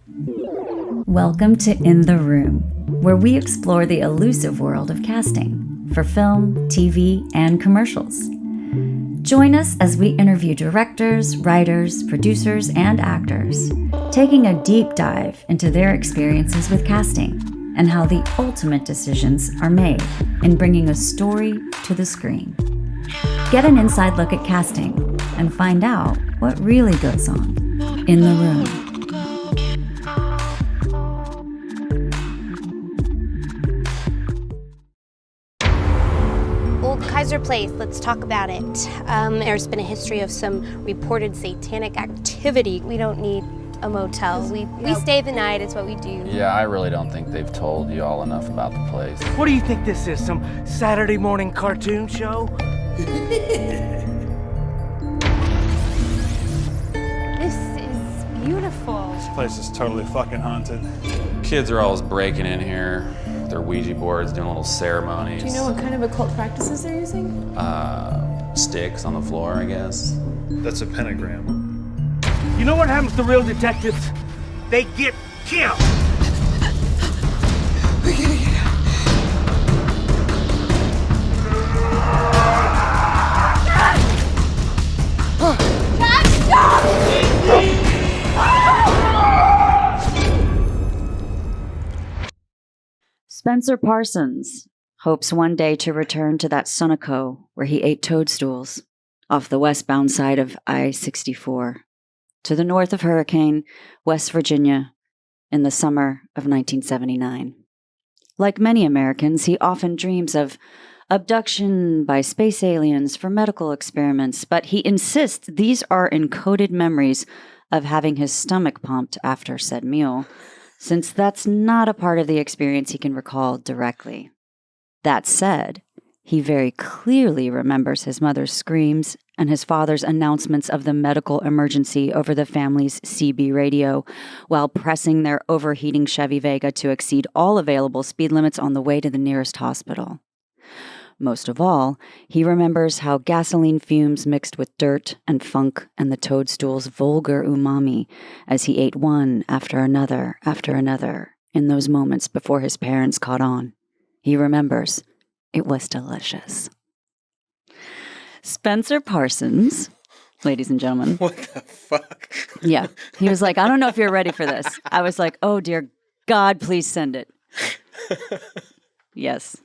Welcome to In the Room, where we explore the elusive world of casting for film, TV, and commercials. Join us as we interview directors, writers, producers, and actors, taking a deep dive into their experiences with casting and how the ultimate decisions are made in bringing a story to the screen. Get an inside look at casting and find out what really goes on in the room. Kaiser Place, let's talk about it. There's been a history of some reported satanic activity. We don't need a motel. We stay the night, it's what we do. Yeah, I really don't think they've told you all enough about the place. What do you think this is, some Saturday morning cartoon show? This is beautiful. This place is totally fucking haunted. Kids are always breaking in here. Their Ouija boards, doing little ceremonies. Do you know what kind of occult practices they're using? Sticks on the floor, I guess. That's a pentagram. You know what happens to real detectives? They get killed! We gotta get out. Spencer Parsons hopes one day to return to that Sunoco where he ate toadstools off the westbound side of I-64 to the north of Hurricane, West Virginia, in the summer of 1979. Like many Americans, he often dreams of abduction by space aliens for medical experiments, but he insists these are encoded memories of having his stomach pumped after said meal, since that's not a part of the experience he can recall directly. That said, he very clearly remembers his mother's screams and his father's announcements of the medical emergency over the family's CB radio while pressing their overheating Chevy Vega to exceed all available speed limits on the way to the nearest hospital. Most of all, he remembers how gasoline fumes mixed with dirt and funk and the toadstool's vulgar umami as he ate one after another in those moments before his parents caught on. He remembers it was delicious. Spencer Parsons, ladies and gentlemen. What the fuck? Yeah. He was like, I don't know if you're ready for this. I was like, oh, dear God, please send it. Yes.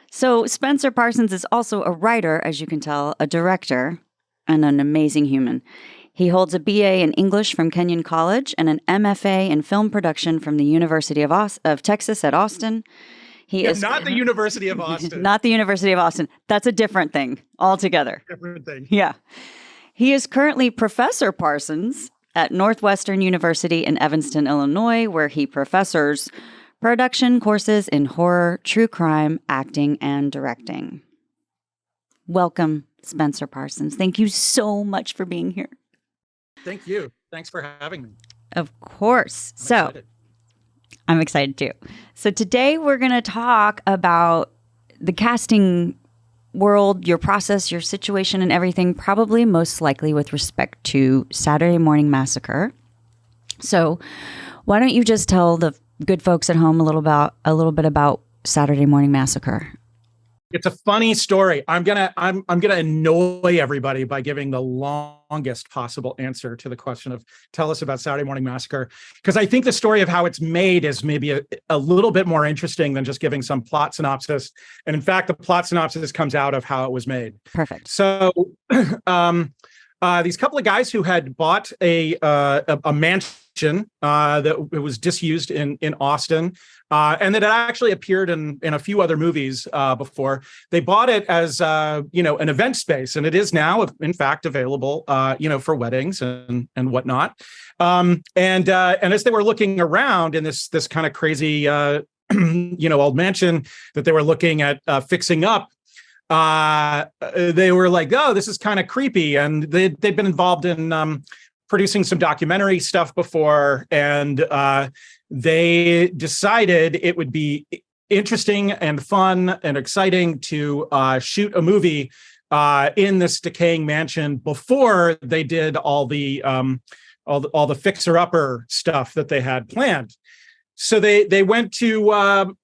So Spencer Parsons is also a writer, as you can tell, a director, and an amazing human. He holds a BA in English from Kenyon College and an MFA in film production from the University of Texas at Austin. He is not the University of Austin. Not the University of Austin. That's a different thing altogether. Different thing. Yeah. He is currently Professor Parsons at Northwestern University in Evanston, Illinois, where he professors production courses in horror, true crime, acting, and directing. Welcome, Spencer Parsons. Thank you so much for being here. Thank you. Thanks for having me. Of course. I'm excited too. So today we're going to talk about the casting world, your process, your situation, and everything, probably most likely with respect to Saturday Morning Massacre. So why don't you just tell the good folks at home a little bit about Saturday Morning Massacre? It's a funny story. I'm gonna annoy everybody by giving the longest possible answer to the question of tell us about Saturday Morning Massacre, because I think the story of how it's made is maybe a little bit more interesting than just giving some plot synopsis. And in fact, the plot synopsis comes out of how it was made. Perfect. So these couple of guys who had bought a mansion that was disused in Austin, and that had actually appeared in a few other movies before. They bought it as an event space, and it is now, in fact, available for weddings and whatnot. And as they were looking around in this kind of crazy old mansion that they were looking at fixing up, they were like, oh, this is kind of creepy. And they'd been involved in producing some documentary stuff before, and they decided it would be interesting and fun and exciting to shoot a movie in this decaying mansion before they did all the all the fixer-upper stuff that they had planned. So they went to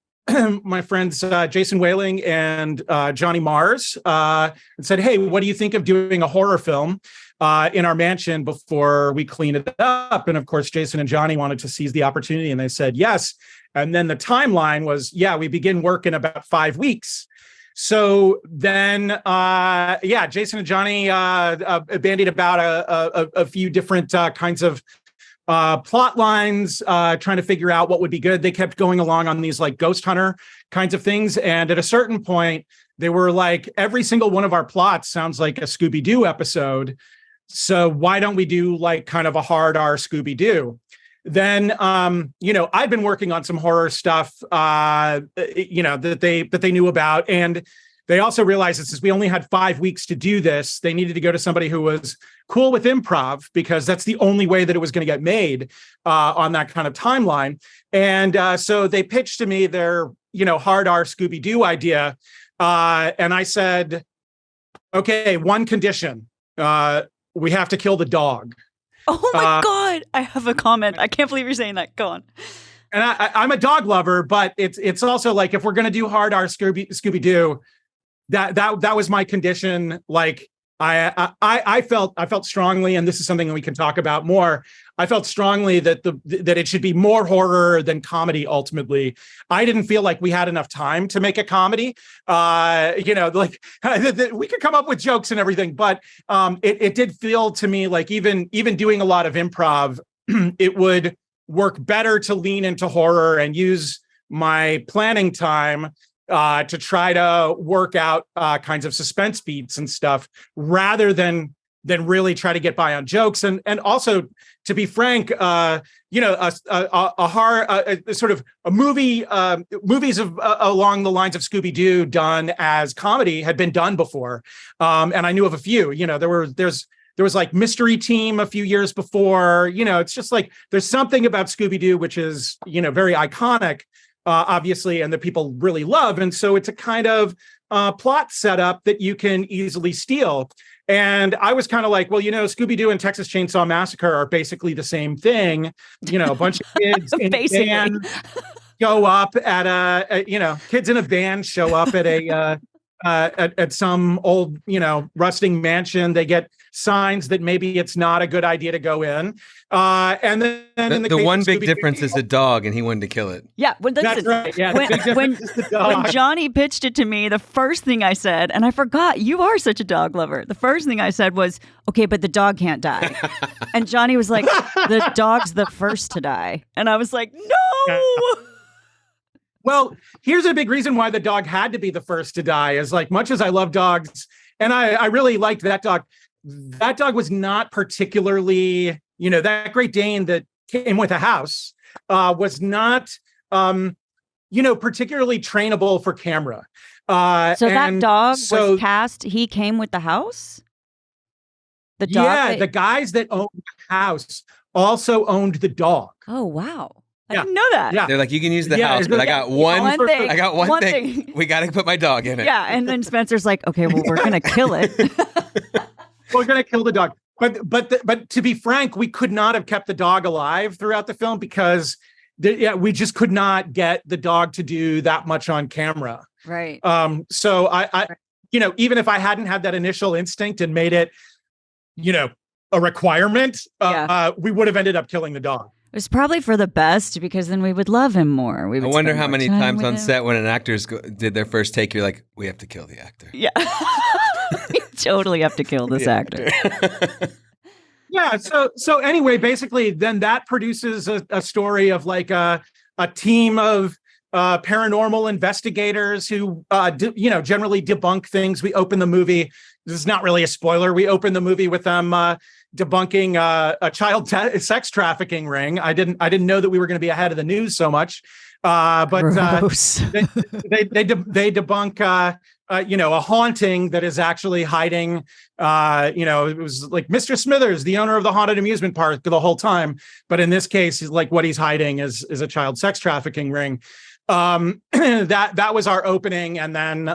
my friends Jason Whaling and Johnny Mars and said, "Hey, what do you think of doing a horror film in our mansion before we clean it up?" And of course, Jason and Johnny wanted to seize the opportunity, and they said yes. And then the timeline was, we begin work in about 5 weeks. So then, Jason and Johnny bandied about a few different kinds of plot lines, trying to figure out what would be good. They kept going along on these like ghost hunter kinds of things. And at a certain point, they were like, every single one of our plots sounds like a Scooby-Doo episode. So why don't we do like kind of a hard R Scooby-Doo? Then, I'd been working on some horror stuff, that they knew about. And they also realized that since we only had 5 weeks to do this, they needed to go to somebody who was cool with improv, because that's the only way that it was going to get made on that kind of timeline. And so they pitched to me their, hard R Scooby-Doo idea. And I said, okay, one condition, we have to kill the dog. Oh my God. I have a comment. I can't believe you're saying that. Go on. And I'm a dog lover, but it's also like, if we're going to do hard R Scooby-Doo, that was my condition. Like I felt strongly, and this is something that we can talk about more. I felt strongly that it should be more horror than comedy. Ultimately, I didn't feel like we had enough time to make a comedy. We could come up with jokes and everything, but it did feel to me like even doing a lot of improv, it would work better to lean into horror and use my planning time to try to work out kinds of suspense beats and stuff, rather than really try to get by on jokes. And also, to be frank, a horror, sort of a movie, movies of along the lines of Scooby-Doo done as comedy had been done before, and I knew of a few. There was like Mystery Team a few years before. It's just like there's something about Scooby-Doo which is very iconic. Obviously, and that people really love. And so it's a kind of plot setup that you can easily steal. And I was kind of like, well, Scooby-Doo and Texas Chainsaw Massacre are basically the same thing. A bunch of kids in a band show up at kids in a band show up at at some old, rusting mansion. They get signs that maybe it's not a good idea to go in. And then the one big difference is the dog, and he wanted to kill it. Yeah, well, that's right. Yeah, when Johnny pitched it to me, the first thing I said, and I forgot, you are such a dog lover. The first thing I said was, okay, but the dog can't die. And Johnny was like, the dog's the first to die. And I was like, no. Well, here's a big reason why the dog had to be the first to die, is like, much as I love dogs, and I really liked that dog was not particularly, that Great Dane that came with a house was not, particularly trainable for camera. So that dog was cast, he came with the house? The dog? The guys that owned the house also owned the dog. Oh, wow. I didn't know that. Yeah. They're like, you can use the house, but I got one thing. We got to put my dog in it. Yeah. And then Spencer's like, okay, well, we're going to kill it. We're going to kill the dog. But to be frank, we could not have kept the dog alive throughout the film, because we just could not get the dog to do that much on camera. Right. So I even if I hadn't had that initial instinct and made it, a requirement, we would have ended up killing the dog. It was probably for the best, because then we would love him more. I wonder how many times on set when an actor did their first take, you're like, we have to kill the actor. Yeah. We totally have to kill this actor. Yeah. So anyway, basically, then that produces a story of like a team of paranormal investigators who, generally debunk things. We open the movie. This is not really a spoiler. We open the movie with them debunking a child sex trafficking ring. I didn't know that we were going to be ahead of the news so much, but they debunk a haunting that is actually hiding. It was like Mr. Smithers, the owner of the haunted amusement park, the whole time, but in this case, like what he's hiding is a child sex trafficking ring. that was our opening, and then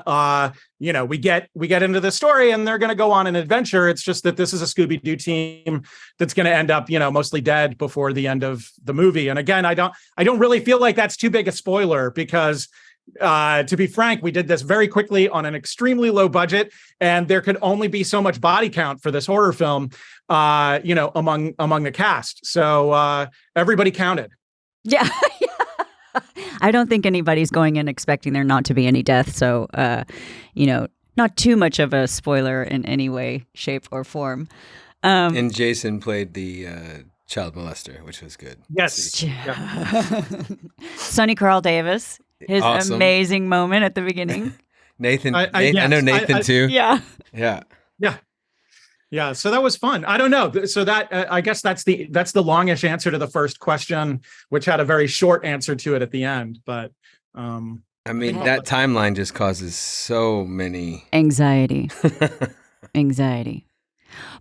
we get into the story, and they're going to go on an adventure. It's just that this is a Scooby-Doo team that's going to end up mostly dead before the end of the movie. And again, I don't really feel like that's too big a spoiler, because to be frank, we did this very quickly on an extremely low budget, and there could only be so much body count for this horror film among the cast. So everybody counted. Yeah. I don't think anybody's going in expecting there not to be any death. So, not too much of a spoiler in any way, shape, or form. And Jason played the child molester, which was good. Yes. Yeah. Sonny Carl Davis, his awesome. Amazing moment at the beginning. Nathan, I know Nathan too. Yeah. Yeah. Yeah, so that was fun. I don't know. So that I guess that's the longish answer to the first question, which had a very short answer to it at the end. But I mean, that timeline just causes so many anxiety.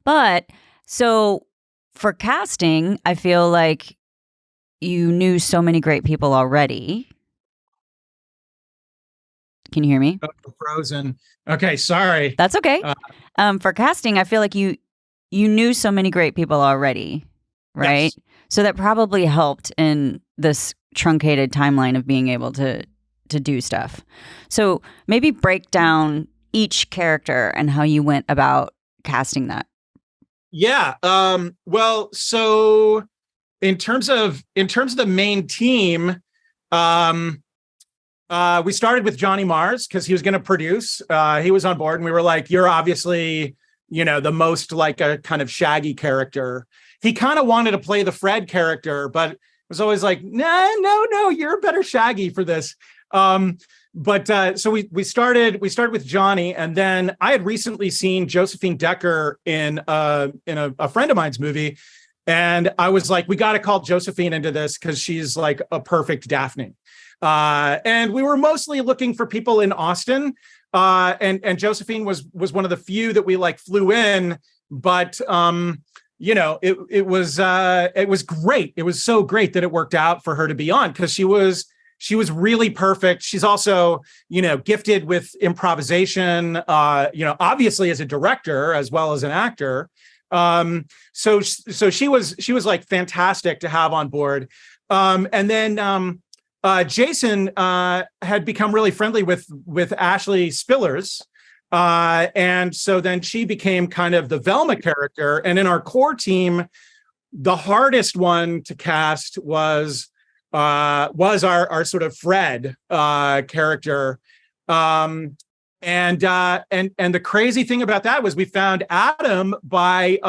But so for casting, I feel like you knew so many great people already. Can you hear me? Frozen. Okay, sorry. That's okay. For casting, I feel like you knew so many great people already, right? Yes. So that probably helped in this truncated timeline of being able to do stuff. So maybe break down each character and how you went about casting that. Yeah. Well, so in terms of the main team, we started with Johnny Mars because he was going to produce. He was on board, and we were like, "You're obviously, the most like a kind of Shaggy character." He kind of wanted to play the Fred character, but was always like, "No, you're a better Shaggy for this." So we started with Johnny, and then I had recently seen Josephine Decker in a friend of mine's movie, and I was like, "We got to call Josephine into this because she's like a perfect Daphne." And we were mostly looking for people in Austin, and Josephine was one of the few that we like flew in, but it was great. It was so great that it worked out for her to be on, because she was really perfect. She's also gifted with improvisation, obviously as a director as well as an actor. So she was like fantastic to have on board. And then Jason had become really friendly with Ashley Spillers. And so then she became kind of the Velma character. And in our core team, the hardest one to cast was our sort of Fred character. And the crazy thing about that was we found Adam by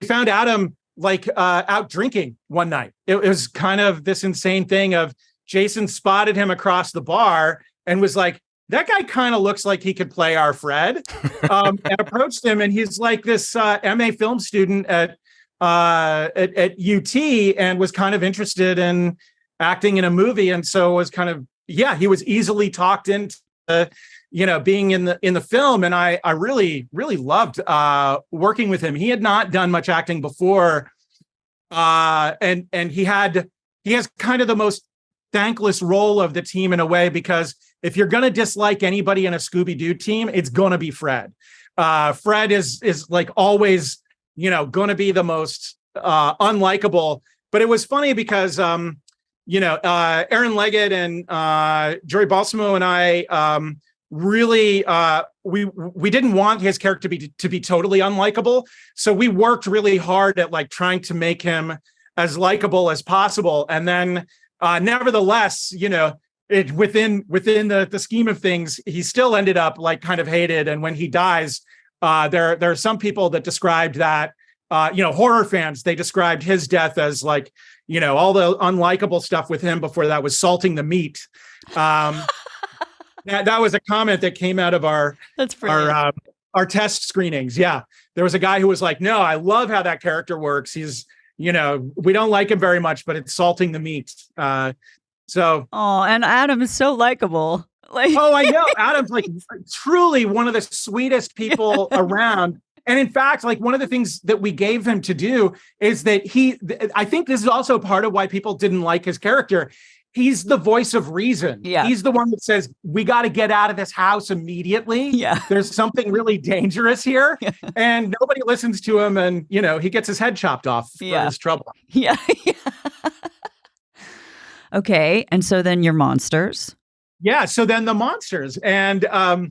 we found Adam like out drinking one night. It was kind of this insane thing of Jason spotted him across the bar and was like, "That guy kind of looks like he could play our Fred," and approached him. And he's like this MA film student at UT, and was kind of interested in acting in a movie. And so was kind of, he was easily talked into being in the film. And I really, really loved working with him. He had not done much acting before. And he has kind of the most thankless role of the team in a way, because if you're going to dislike anybody in a Scooby-Doo team, it's going to be Fred. Fred is like always, going to be the most unlikable. But it was funny because, Aaron Leggett and Jory Balsamo and I really we didn't want his character to be totally unlikable. So we worked really hard at like trying to make him as likable as possible. And then nevertheless, within the scheme of things, he still ended up like kind of hated. And when he dies, there are some people that described that, horror fans, they described his death as like, all the unlikable stuff with him before that was salting the meat. That was a comment that came out of our test screenings. Yeah. There was a guy who was like, "No, I love how that character works. He's, we don't like him very much, but it's salting the meat." And Adam is so likable. I know. Adam's like truly one of the sweetest people around. And in fact, like one of the things that we gave him to do is that I think this is also part of why people didn't like his character. He's the voice of reason. Yeah. He's the one that says, we got to get out of this house immediately. Yeah. There's something really dangerous here. Yeah. And nobody listens to him. And, he gets his head chopped off for his trouble. Yeah. Okay. And so then your monsters. Yeah. So then the monsters. And so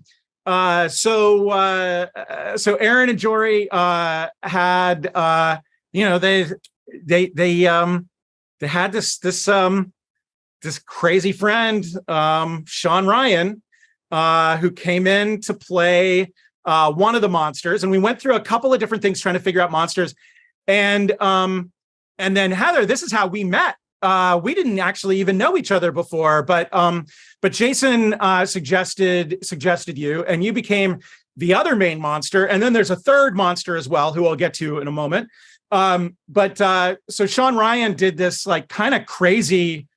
Aaron and Jory had, they had this crazy friend, Sean Ryan, who came in to play one of the monsters. And we went through a couple of different things trying to figure out monsters. And then Heather, this is how we met. We didn't actually even know each other before, but Jason suggested you, and you became the other main monster. And then there's a third monster as well, who I'll get to in a moment. So Sean Ryan did this like kind of crazy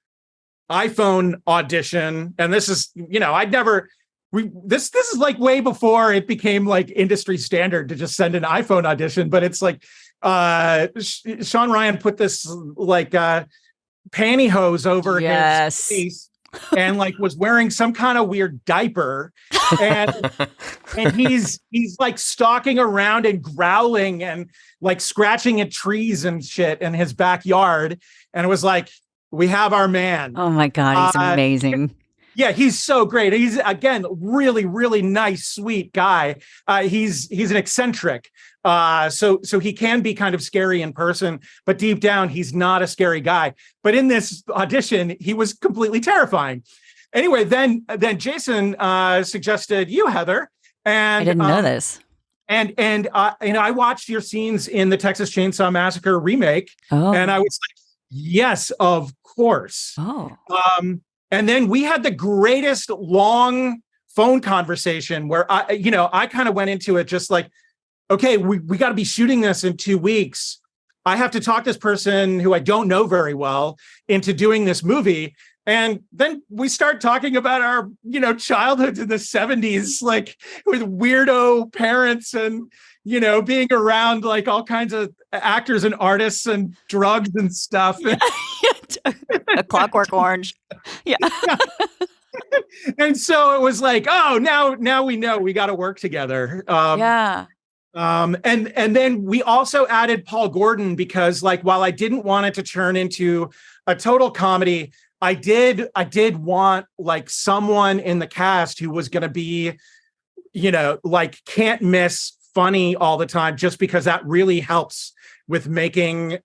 iPhone audition, and this is, this is like way before it became like industry standard to just send an iPhone audition. But it's like Sean Ryan put this like pantyhose over his face and like was wearing some kind of weird diaper, and he's like stalking around and growling and like scratching at trees and shit in his backyard, and it was like, we have our man. Oh my God, he's amazing. Yeah, he's so great. He's, again, really, really nice, sweet guy. He's an eccentric. So he can be kind of scary in person, but deep down, he's not a scary guy. But in this audition, he was completely terrifying. Anyway, then Jason suggested you, Heather. And I didn't know this. And I watched your scenes in the Texas Chainsaw Massacre remake, and I was like, yes, of course. And then we had the greatest long phone conversation where I kind of went into it just like, okay, we got to be shooting this in 2 weeks. I have to talk this person who I don't know very well into doing this movie. And then we start talking about our, childhoods in the 70s, like with weirdo parents and, being around like all kinds of actors and artists and drugs and stuff. A Clockwork Orange. Yeah. And so it was like, oh, now we know we got to work together. And then we also added Paul Gordon because, like, while I didn't want it to turn into a total comedy, I did want like someone in the cast who was going to be, like can't miss funny all the time, just because that really helps with making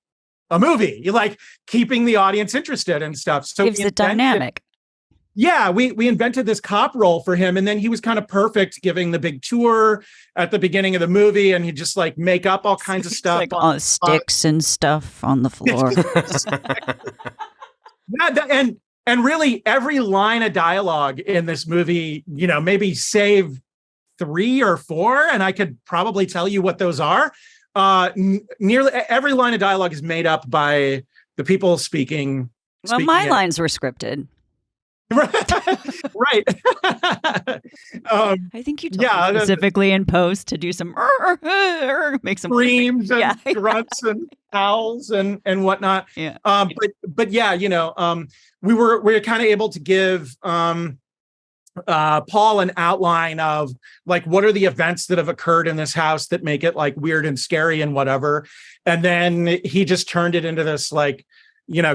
a movie. You like keeping the audience interested and stuff. So gives it dynamic. Yeah, we invented this cop role for him, and then he was kind of perfect giving the big tour at the beginning of the movie, and he'd just like make up all kinds of stuff, like all sticks and stuff on the floor. and really every line of dialogue in this movie, maybe save 3 or 4, and I could probably tell you what those are. Nearly every line of dialogue is made up by the people speaking. Well, my lines were scripted. Right. I think you told me specifically in post to do some make some screams and grunts and howls and whatnot. Yeah. But yeah, we were kind of able to give Paul an outline of like what are the events that have occurred in this house that make it like weird and scary and whatever, and then he just turned it into this like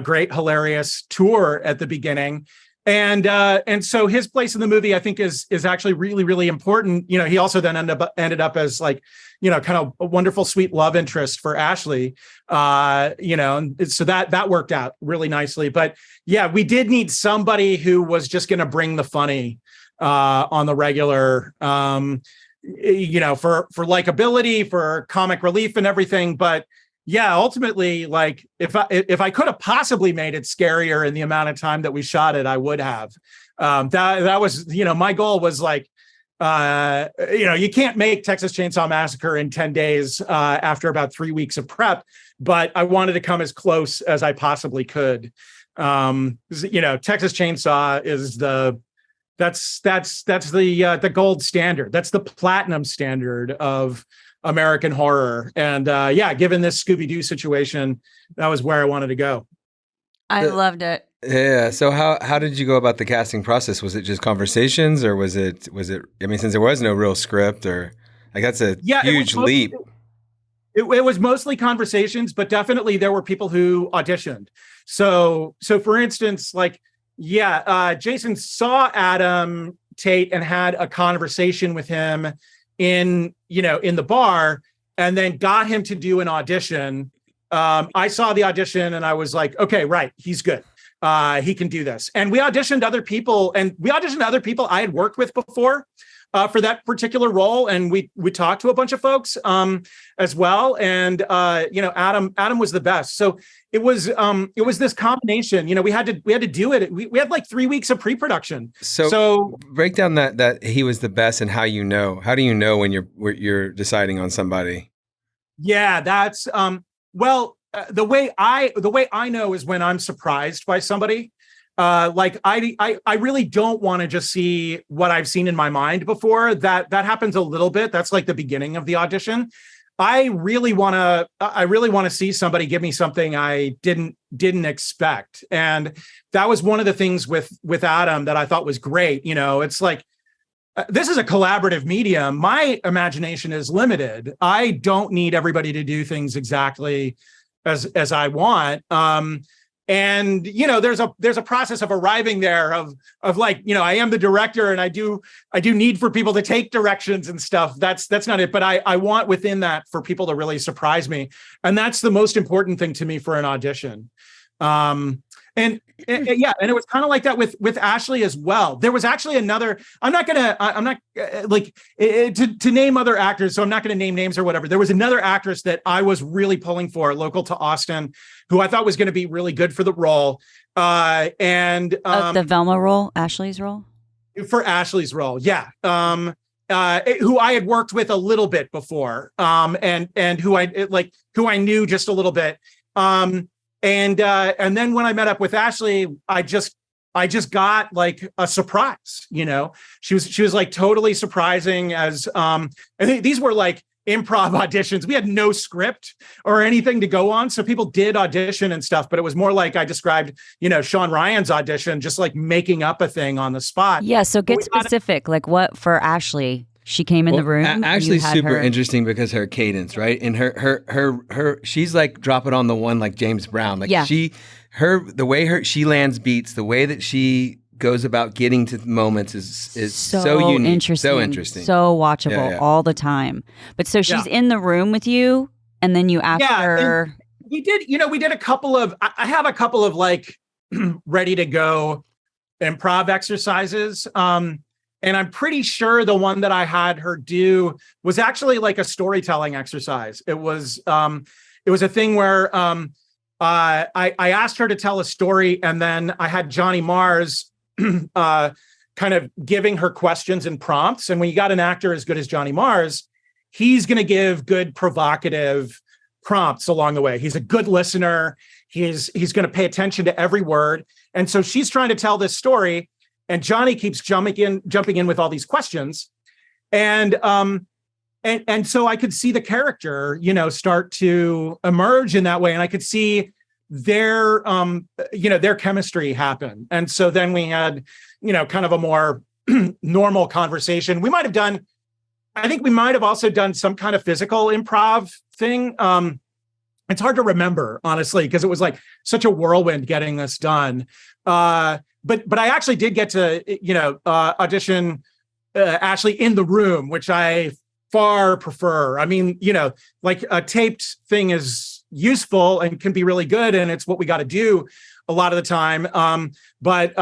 great hilarious tour at the beginning. And so his place in the movie, I think, is actually really, really important. He also then ended up as like, kind of a wonderful, sweet love interest for Ashley. And so that worked out really nicely. But yeah, we did need somebody who was just going to bring the funny on the regular, for likability, for comic relief and everything. But yeah, ultimately, like if I could have possibly made it scarier in the amount of time that we shot it, I would have. That was, my goal was like, you can't make Texas Chainsaw Massacre in 10 days after about 3 weeks of prep, but I wanted to come as close as I possibly could. Texas Chainsaw is that's the gold standard. That's the platinum standard of American horror. And yeah, given this Scooby-Doo situation, that was where I wanted to go. I loved it. Yeah. So how did you go about the casting process? Was it just conversations, or was it? I mean, since there was no real script, or like that's a huge leap. It was mostly conversations, but definitely there were people who auditioned. So for instance, like, Jason saw Adam Tate and had a conversation with him in the bar, and then got him to do an audition. I saw the audition and I was like, okay, right, he's good. He can do this. And we auditioned other people, I had worked with before for that particular role. And we talked to a bunch of folks as well. And, Adam was the best. So it was this combination, we had to do it. We had like 3 weeks of pre-production. So break down that he was the best, and how do you know when you're deciding on somebody? Yeah, that's, the way I know is when I'm surprised by somebody. Like I really don't want to just see what I've seen in my mind before. That happens a little bit. That's like the beginning of the audition. I really want to see somebody give me something I didn't expect. And that was one of the things with Adam that I thought was great. It's like, this is a collaborative medium. My imagination is limited. I don't need everybody to do things exactly as I want. And there's a process of arriving there of like, I am the director, and I do need for people to take directions and stuff. That's not it. But I want within that for people to really surprise me. And that's the most important thing to me for an audition. And it was kind of like that with Ashley as well. There was actually another, I'm not to name other actors, so I'm not going to name names or whatever. There was another actress that I was really pulling for, local to Austin, who I thought was going to be really good for the role. The Velma role, Ashley's role? For Ashley's role, yeah. Who I had worked with a little bit before, and who I knew just a little bit. And then when I met up with Ashley, I just got like a surprise. She was like totally surprising. As and these were like improv auditions. We had no script or anything to go on, so people did audition and stuff. But it was more like I described, Sean Ryan's audition, just like making up a thing on the spot. Yeah. So get specific. Like what for Ashley? She came in the room. Ashley's super interesting because her cadence, right? And her she's like drop it on the one like James Brown. Like the way she lands beats, the way that she goes about getting to moments is so unique, interesting, so watchable all the time. But so she's in the room with you, and then you ask her. We did a couple of. I have a couple of like ready to go improv exercises. And I'm pretty sure the one that I had her do was actually like a storytelling exercise. It was a thing where I asked her to tell a story, and then I had Johnny Mars kind of giving her questions and prompts. And when you got an actor as good as Johnny Mars, he's going to give good provocative prompts along the way. He's a good listener. He's going to pay attention to every word. And so she's trying to tell this story, and Johnny keeps jumping in with all these questions. And so I could see the character, start to emerge in that way. And I could see their chemistry happen. And so then we had, kind of a more normal conversation. I think we might have also done some kind of physical improv thing. It's hard to remember, honestly, because it was like such a whirlwind getting this done. But I actually did get to, audition Ashley in the room, which I far prefer. I mean, like a taped thing is useful and can be really good, and it's what we got to do a lot of the time. But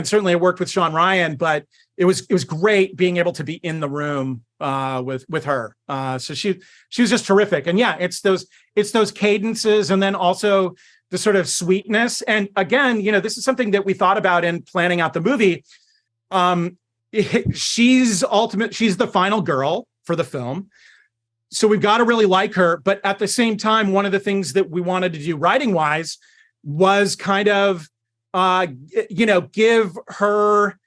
certainly I worked with Sean Ryan, but it was great being able to be in the room with her. So she was just terrific. And yeah, it's those cadences, and then also the sort of sweetness. And again, this is something that we thought about in planning out the movie. She's the final girl for the film. So we've got to really like her. But at the same time, one of the things that we wanted to do writing wise was kind of, give her,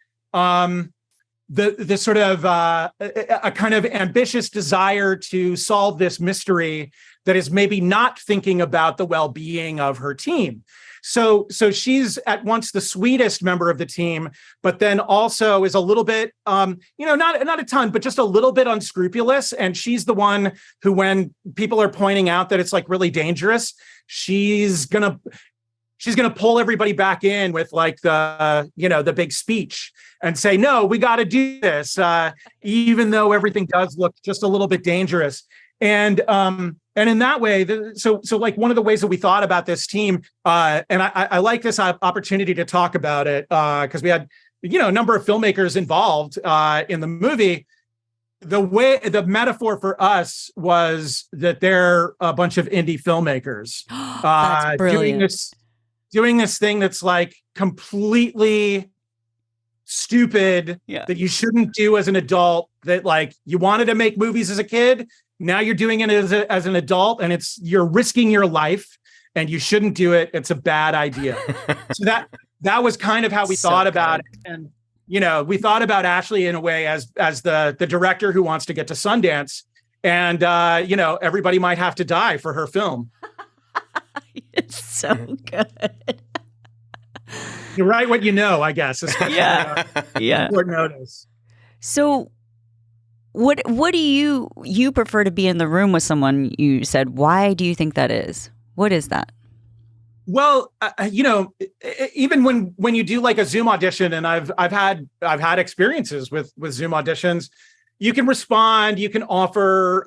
the sort of a kind of ambitious desire to solve this mystery that is maybe not thinking about the well-being of her team. So she's at once the sweetest member of the team, but then also is a little bit, not a ton, but just a little bit unscrupulous. And she's the one who, when people are pointing out that it's like really dangerous, she's gonna pull everybody back in with like the big speech and say, no, we got to do this, even though everything does look just a little bit dangerous. And in that way, so like one of the ways that we thought about this team, and I like this opportunity to talk about it because we had, a number of filmmakers involved in the movie. The metaphor for us was that they're a bunch of indie filmmakers That's brilliant. doing this thing that's like completely stupid, that you shouldn't do as an adult, that like you wanted to make movies as a kid. Now you're doing it as an adult, and you're risking your life, and you shouldn't do it. It's a bad idea. So that was kind of how we thought about it. And, we thought about Ashley in a way as the director who wants to get to Sundance, and, everybody might have to die for her film. It's so good. You write what you know, I guess. Yeah. Short notice. So what do you prefer to be in the room with someone? You said, why do you think that is? What is that? Well, even when you do like a Zoom audition, and I've had experiences with Zoom auditions, you can respond, you can offer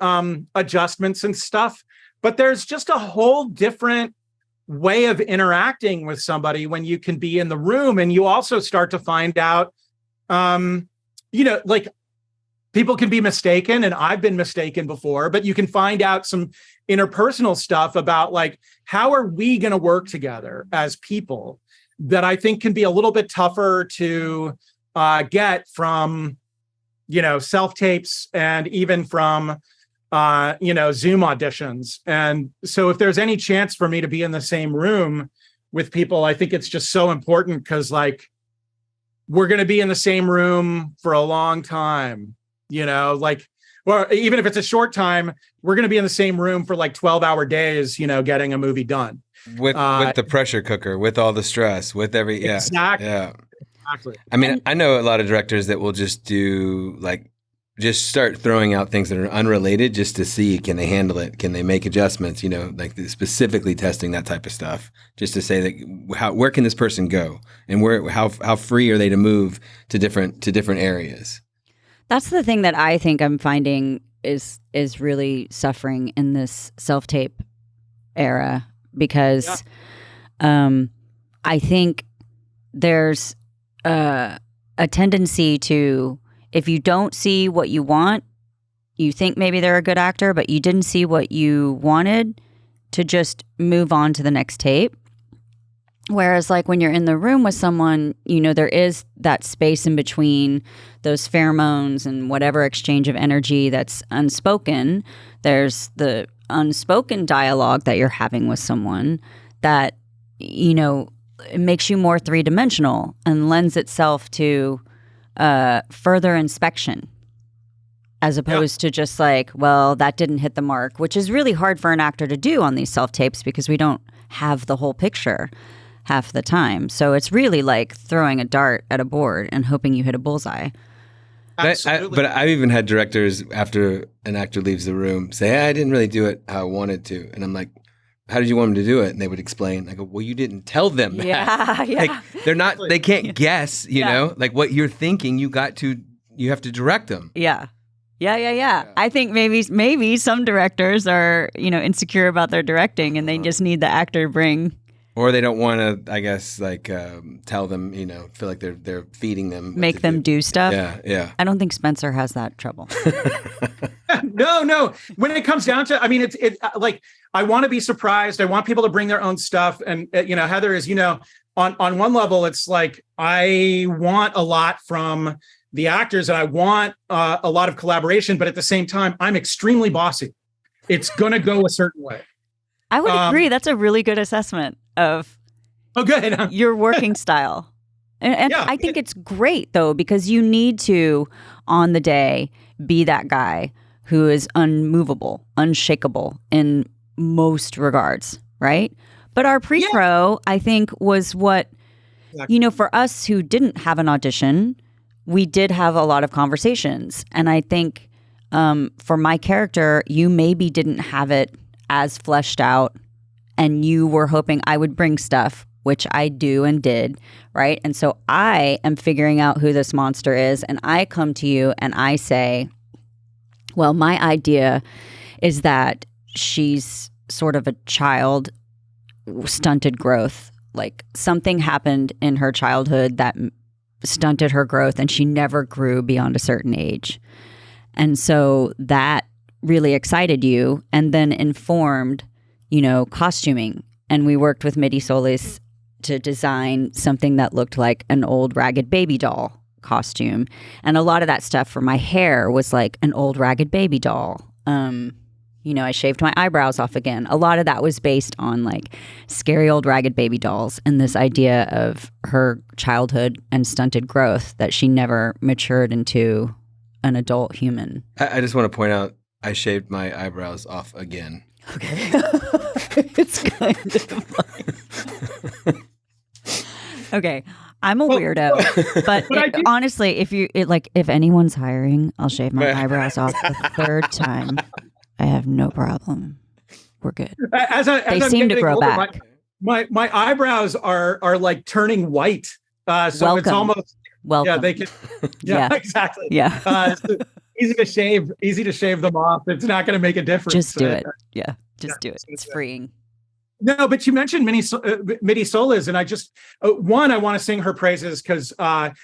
adjustments and stuff, but there's just a whole different way of interacting with somebody when you can be in the room, and you also start to find out, like people can be mistaken, and I've been mistaken before, but you can find out some interpersonal stuff about like, how are we going to work together as people, that I think can be a little bit tougher to get from, self-tapes and even from, Zoom auditions. And so if there's any chance for me to be in the same room with people, I think it's just so important, because like, we're going to be in the same room for a long time, well, even if it's a short time, we're going to be in the same room for like 12-hour days, getting a movie done. With the pressure cooker, with all the stress, with Exactly. Yeah. Exactly. I mean, I know a lot of directors that will just just start throwing out things that are unrelated just to see, can they handle it? Can they make adjustments? Like specifically testing that type of stuff, just to say that where can this person go, and how free are they to move to different areas? That's the thing that I think I'm finding is really suffering in this self-tape era, because I think there's a tendency to, if you don't see what you want, you think maybe they're a good actor, but you didn't see what you wanted, to just move on to the next tape. Whereas like when you're in the room with someone, there is that space in between those pheromones and whatever exchange of energy that's unspoken. There's the unspoken dialogue that you're having with someone that, it makes you more three-dimensional and lends itself to further inspection, as opposed to just like, well, that didn't hit the mark, which is really hard for an actor to do on these self-tapes, because we don't have the whole picture half the time. So it's really like throwing a dart at a board and hoping you hit a bullseye. But I've even had directors, after an actor leaves the room, say, hey, I didn't really do it how I wanted to. And I'm like, how did you want them to do it? And they would explain. I go, well, you didn't tell them that. Yeah. Like, they can't guess, like what you're thinking, you have to direct them. Yeah. I think maybe some directors are, insecure about their directing, and they just need the actor bring. Or they don't want to, I guess, like tell them, feel like they're feeding them. Make them do stuff. Yeah. I don't think Spencer has that trouble. No. When it comes down to, I mean, it's like, I want to be surprised. I want people to bring their own stuff. And, Heather is, on one level, it's like, I want a lot from the actors, and I want a lot of collaboration. But at the same time, I'm extremely bossy. It's going to go a certain way. I would agree. That's a really good assessment of good. your working style. And Yeah. I think it's great though, because you need to, on the day, be that guy who is unmovable, unshakable in most regards, right? But our pre-pro, I think, was what, for us who didn't have an audition, we did have a lot of conversations. And I think for my character, you maybe didn't have it as fleshed out, and you were hoping I would bring stuff, which I do and did, right? And so I am figuring out who this monster is, and I come to you and I say, well, my idea is that she's sort of a child, stunted growth. Like something happened in her childhood that stunted her growth and she never grew beyond a certain age. And so that really excited you and then informed, costuming. And we worked with Midi Solis to design something that looked like an old ragged baby doll costume. And a lot of that stuff for my hair was like an old ragged baby doll. I shaved my eyebrows off again. A lot of that was based on like scary old ragged baby dolls and this idea of her childhood and stunted growth that she never matured into an adult human. I just want to point out I shaved my eyebrows off again. Okay. It's kind of like... Okay. I'm a weirdo, but honestly, if anyone's hiring, I'll shave my eyebrows off the third time. I have no problem. We're good. They seem to grow back. My eyebrows are like turning white. So welcome. It's almost welcome. Yeah, they can. Yeah, exactly. Yeah. So easy to shave them off. It's not going to make a difference. Just do it. Yeah, just do it. It's freeing. No, but you mentioned Midi Solis, and I just I want to sing her praises because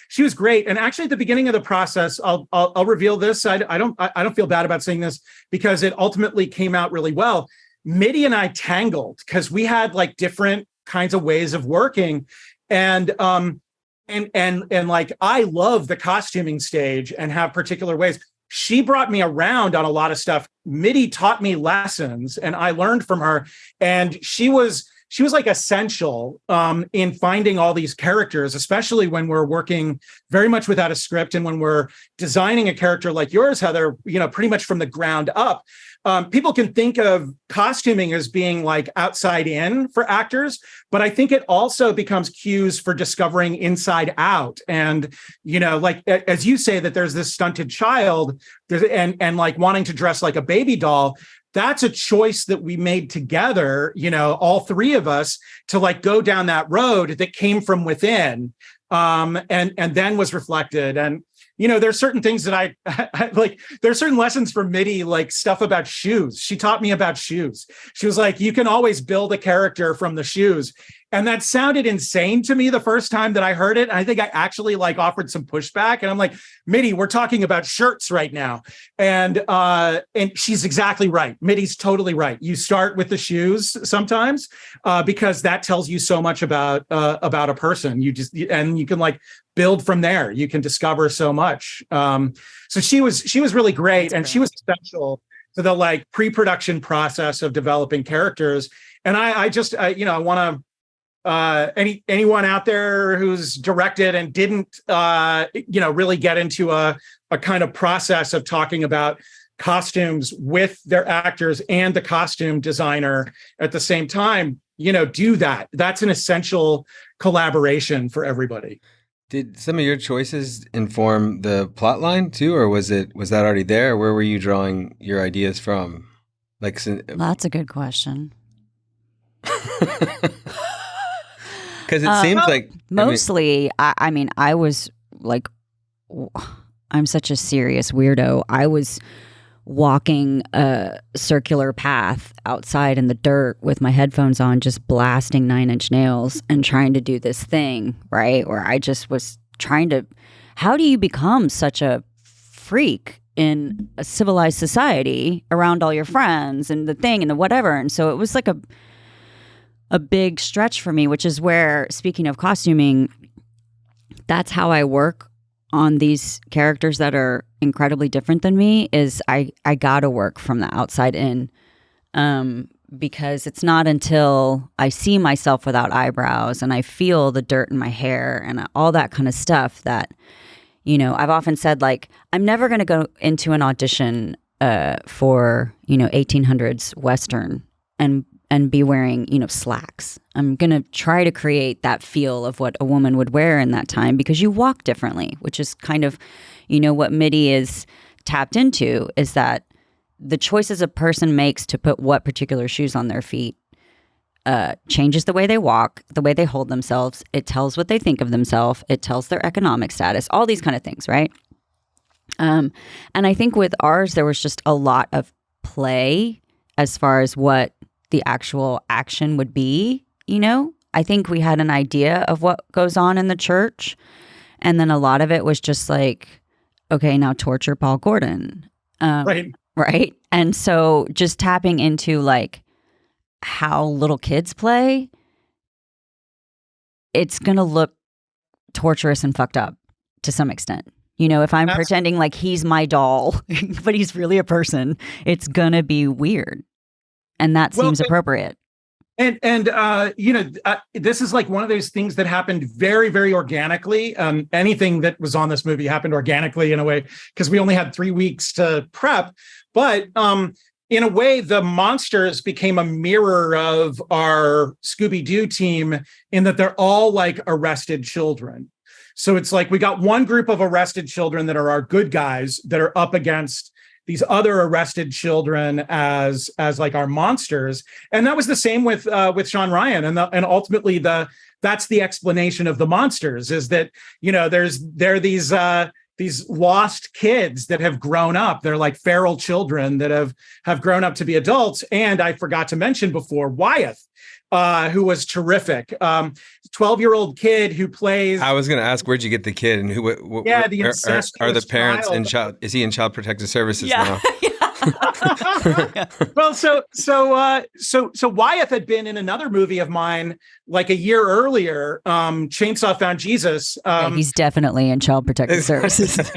she was great. And actually, at the beginning of the process, I'll reveal this. I don't feel bad about saying this because it ultimately came out really well. Midi and I tangled because we had like different kinds of ways of working, and like I love the costuming stage and have particular ways. She brought me around on a lot of stuff. Midi taught me lessons and I learned from her. And she was like essential in finding all these characters, especially when we're working very much without a script. And when we're designing a character like yours, Heather, pretty much from the ground up. People can think of costuming as being like outside in for actors, but I think it also becomes cues for discovering inside out. And, like, as you say, that there's this stunted child and like wanting to dress like a baby doll. That's a choice that we made together, all three of us to like go down that road that came from within and then was reflected. And, there's certain things that I like, there's certain lessons from Midi, like stuff about shoes. She taught me about shoes. She was like, you can always build a character from the shoes. And that sounded insane to me the first time that I heard it. And I think I actually like offered some pushback. And I'm like, Midi, we're talking about shirts right now. And she's exactly right. Midi's totally right. You start with the shoes sometimes because that tells you so much about a person. And you can like build from there. You can discover so much. So she was really great. And she was essential to the like pre-production process of developing characters. And I want to, anyone out there who's directed and didn't really get into a kind of process of talking about costumes with their actors and the costume designer at the same time, do that. That's an essential collaboration for everybody. Did some of your choices inform the plot line too, or was that already there? Where were you drawing your ideas from? Like, that's a good question. Because it seems like mostly, I was like, I'm such a serious weirdo. I was walking a circular path outside in the dirt with my headphones on, just blasting 9 Inch Nails and trying to do this thing, right? Where I just was trying to, how do you become such a freak in a civilized society around all your friends and the thing and the whatever? And so it was like a big stretch for me, which is where, speaking of costuming, that's how I work on these characters that are incredibly different than me, is I gotta work from the outside in, because it's not until I see myself without eyebrows and I feel the dirt in my hair and all that kind of stuff that, I've often said, like, I'm never going to go into an audition for 1800s Western and be wearing slacks. I'm going to try to create that feel of what a woman would wear in that time, because you walk differently, which is kind of what MIDI is tapped into, is that the choices a person makes to put what particular shoes on their feet changes the way they walk, the way they hold themselves. It tells what they think of themselves. It tells their economic status, all these kind of things, right? And I think with ours, there was just a lot of play as far as what the actual action would be. I think we had an idea of what goes on in the church. And then a lot of it was just like, okay, now torture Paul Gordon. Right. Right. And so just tapping into like how little kids play, it's going to look torturous and fucked up to some extent. If I'm pretending like he's my doll, but he's really a person, it's going to be weird. And that seems appropriate. And this is like one of those things that happened very, very organically. Anything that was on this movie happened organically in a way, because we only had 3 weeks to prep. But in a way, the monsters became a mirror of our Scooby-Doo team in that they're all like arrested children. So it's like we got one group of arrested children that are our good guys that are up against these other arrested children as like our monsters. And that was the same with Sean Ryan. And ultimately that's the explanation of the monsters, is that, there are these lost kids that have grown up. They're like feral children that have grown up to be adults. And I forgot to mention before, Wyeth, who was terrific. 12-year-old kid who plays. I was going to ask, where'd you get the kid, and who? The incestuous are the parents child. in child? Is he in Child Protective Services now? Well, so Wyeth had been in another movie of mine like a year earlier, Chainsaw Found Jesus. He's definitely in Child Protective Services.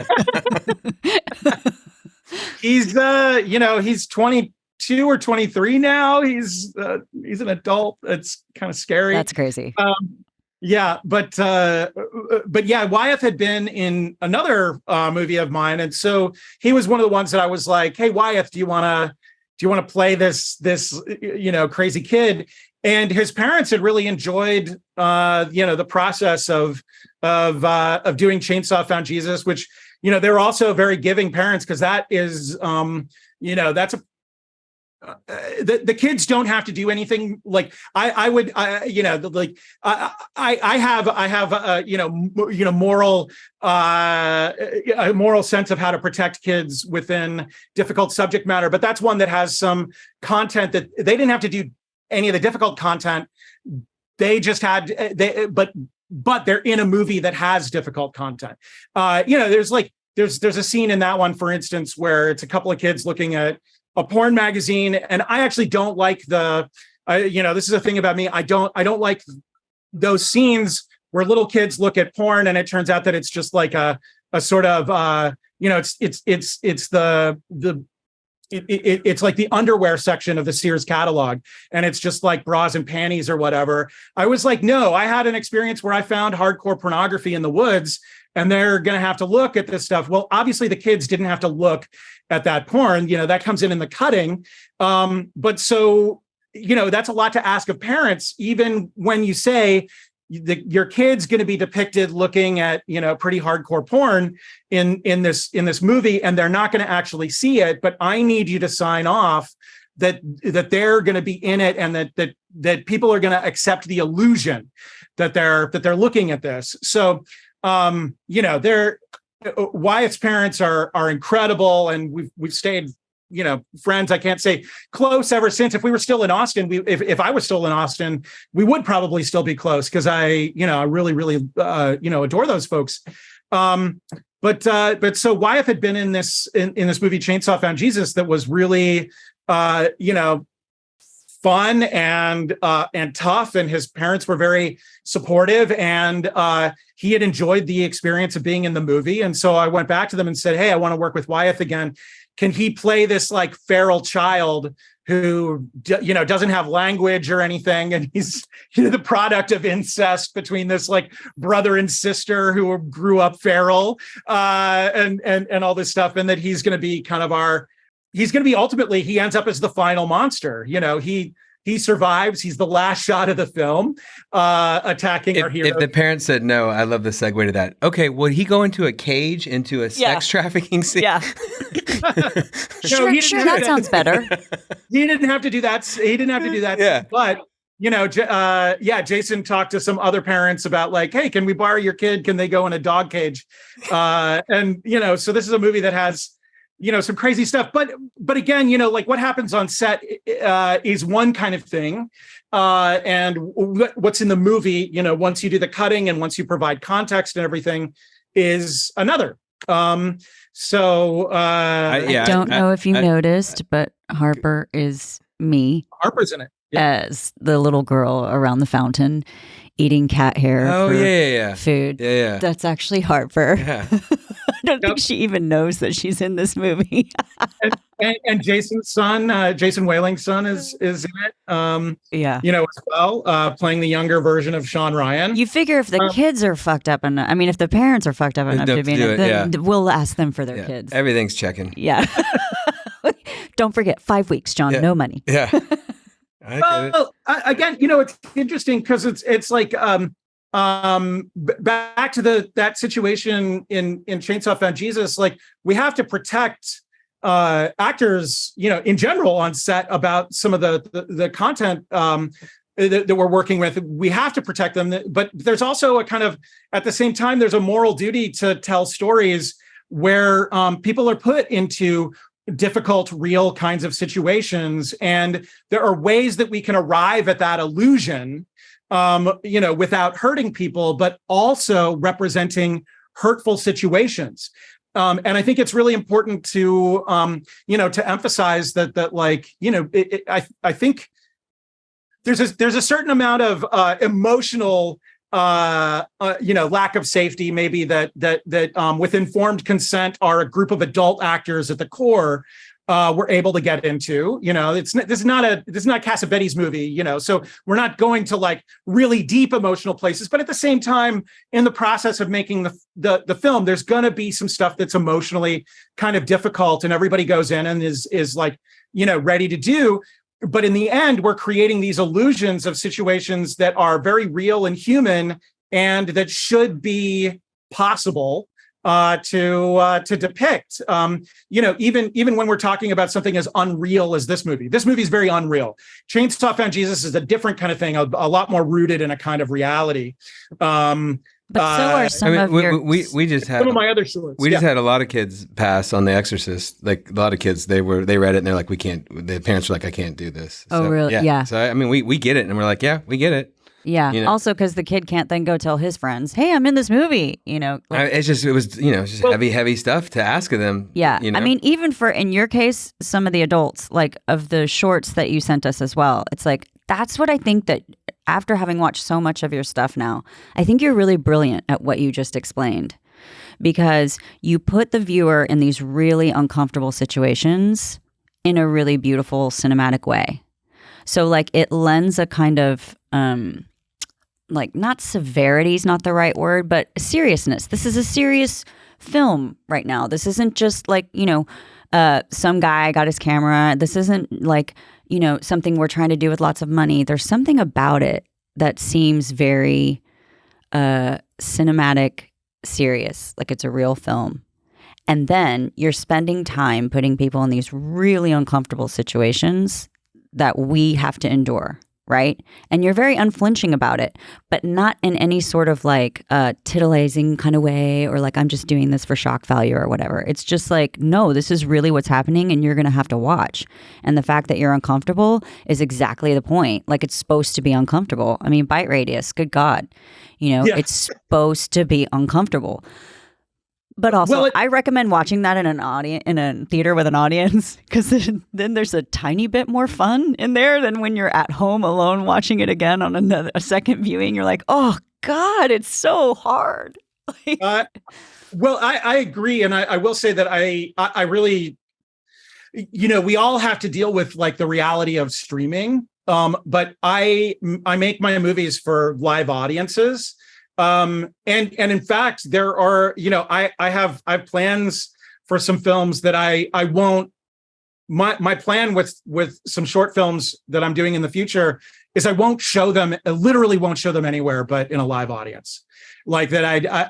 He's 22 or 23 now. He's an adult. It's kind of scary. That's crazy. But Wyeth had been in another movie of mine, and so he was one of the ones that I was like, "Hey, Wyeth, do you want to play this crazy kid?" And his parents had really enjoyed the process of doing Chainsaw Found Jesus, which they're also very giving parents, because that is that's a the kids don't have to do anything. Like I have moral a moral sense of how to protect kids within difficult subject matter, but that's one that has some content that they didn't have to do any of the difficult content. They just had but they're in a movie that has difficult content. There's a scene in that one, for instance, where it's a couple of kids looking at a porn magazine, and I actually don't like this is a thing about me. I don't like those scenes where little kids look at porn and it turns out that it's just like a sort of it's like the underwear section of the Sears catalog, and it's just like bras and panties or whatever. I was like, no, I had an experience where I found hardcore pornography in the woods, and they're going to have to look at this stuff. Well, obviously the kids didn't have to look at that porn, that comes in the cutting. But so, that's a lot to ask of parents, even when you say your kid's going to be depicted looking at, pretty hardcore porn in this movie, and they're not going to actually see it, but I need you to sign off that they're going to be in it, and that people are going to accept the illusion that they're looking at this. So, Wyatt's parents are incredible, and we've stayed, friends. I can't say close ever since. If we were still in Austin, if I was still in Austin, we would probably still be close, because I really, really, adore those folks. But so Wyeth had been in this movie Chainsaw Found Jesus that was really, fun and tough, and his parents were very supportive, and he had enjoyed the experience of being in the movie. And so I went back to them and said, hey, I want to work with Wyeth again. Can he play this like feral child who doesn't have language or anything, and he's the product of incest between this like brother and sister who grew up feral, and all this stuff, and that he's going to be kind of ultimately he ends up as the final monster. He survives. He's the last shot of the film, attacking our hero. If the parents said no, I love the segue to that. Okay, would he go into a cage, into a sex trafficking scene? Yeah. Sure, that sounds better. He didn't have to do that. Yeah. But, Jason talked to some other parents about like, hey, can we borrow your kid? Can they go in a dog cage? So this is a movie that has some crazy stuff, but again, like what happens on set is one kind of thing, and what's in the movie, once you do the cutting and once you provide context and everything, is another. I don't know if you noticed, but Harper is me. Harper's in it as the little girl around the fountain eating cat hair. Food. Yeah. That's actually Harper. Yeah. I don't think she even knows that she's in this movie. and Jason's son, Jason Whaling's son, is in it. As well, playing the younger version of Sean Ryan. You figure if the kids are fucked up enough, if the parents are fucked up enough to be in it, then we'll ask them for their kids. Everything's checking. Yeah. Don't forget, 5 weeks, John. No money. Yeah. Again, it's interesting because it's like back to that situation in Chainsaw Found Jesus. Like we have to protect actors, in general on set about some of the content that we're working with. We have to protect them, but there's also a kind of, at the same time, there's a moral duty to tell stories where people are put into difficult, real kinds of situations. And there are ways that we can arrive at that illusion, without hurting people, but also representing hurtful situations. And I think it's really important to, to emphasize that like, I think there's a certain amount of emotional lack of safety, maybe that with informed consent are a group of adult actors at the core, we're able to get into. This is not Cassavetes movie, so we're not going to like really deep emotional places, but at the same time, in the process of making the film, there's going to be some stuff that's emotionally kind of difficult, and everybody goes in and is like, ready to do. But in the end, we're creating these illusions of situations that are very real and human, and that should be possible to depict. Even when we're talking about something as unreal as this movie is very unreal. Chainsaw Found Jesus is a different kind of thing, a lot more rooted in a kind of reality. But so are some of your... We just had some of my other shorts. We just had a lot of kids pass on The Exorcist. Like a lot of kids, they read it and they're like, we can't. The parents were like, I can't do this. Oh, really? Yeah. So we get it, and we're like, yeah, we get it. Yeah. Also, because the kid can't then go tell his friends, "Hey, I'm in this movie." It was heavy stuff to ask of them. Yeah. Even for in your case, some of the adults, like of the shorts that you sent us as well. It's like that's what I think that. After having watched so much of your stuff now, I think you're really brilliant at what you just explained, because you put the viewer in these really uncomfortable situations in a really beautiful cinematic way. So like it lends a kind of like not severity is not the right word, but seriousness. This is a serious film right now. This isn't just like, some guy got his camera. This isn't like, something we're trying to do with lots of money. There's something about it that seems very cinematic, serious, like it's a real film. And then you're spending time putting people in these really uncomfortable situations that we have to endure, right? And you're very unflinching about it, but not in any sort of like titillizing kind of way, or like I'm just doing this for shock value or whatever. It's just like, no, this is really what's happening and you're going to have to watch. And the fact that you're uncomfortable is exactly the point. Like it's supposed to be uncomfortable. Bite radius, good God. It's supposed to be uncomfortable. But also, I recommend watching that in a theater with an audience, because then there's a tiny bit more fun in there than when you're at home alone watching it again on a second viewing. You're like, oh God, it's so hard. I agree, and I will say that I really we all have to deal with like the reality of streaming. But I make my movies for live audiences. And in fact, there are, I have plans for some films that I won't. My plan with some short films that I'm doing in the future is I won't show them. I literally won't show them anywhere but in a live audience. Like that,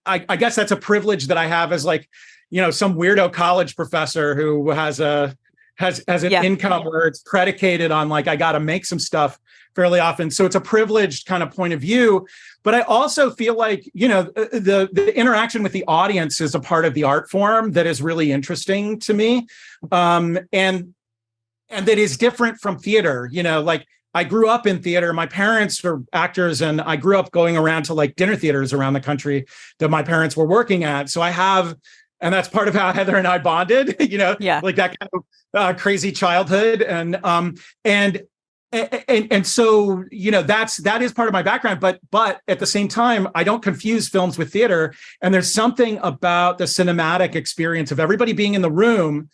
I guess that's a privilege that I have as like, some weirdo college professor who has an income where it's predicated on like I got to make some stuff fairly often. So it's a privileged kind of point of view. But I also feel like, the interaction with the audience is a part of the art form that is really interesting to me. And that is different from theater. Like I grew up in theater. My parents are actors, and I grew up going around to like dinner theaters around the country that my parents were working at. So I have, and that's part of how Heather and I bonded, like that kind of crazy childhood. And so, that is part of my background, but at the same time, I don't confuse films with theater. And there's something about the cinematic experience of everybody being in the room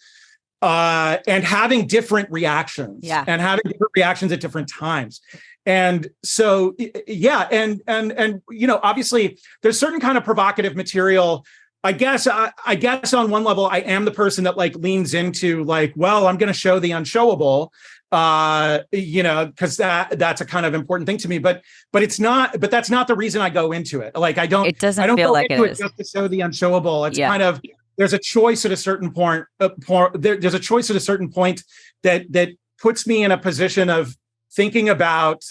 and having different reactions and having different reactions at different times. And so, and obviously there's certain kind of provocative material. I guess on one level, I am the person that like leans into like, well, I'm going to show the unshowable, because that's a kind of important thing to me. But that's not the reason I go into it. Like I don't feel go like into it is just to show the unshowable. It's kind of, there's a choice at a certain point. There's a choice at a certain point that puts me in a position of thinking about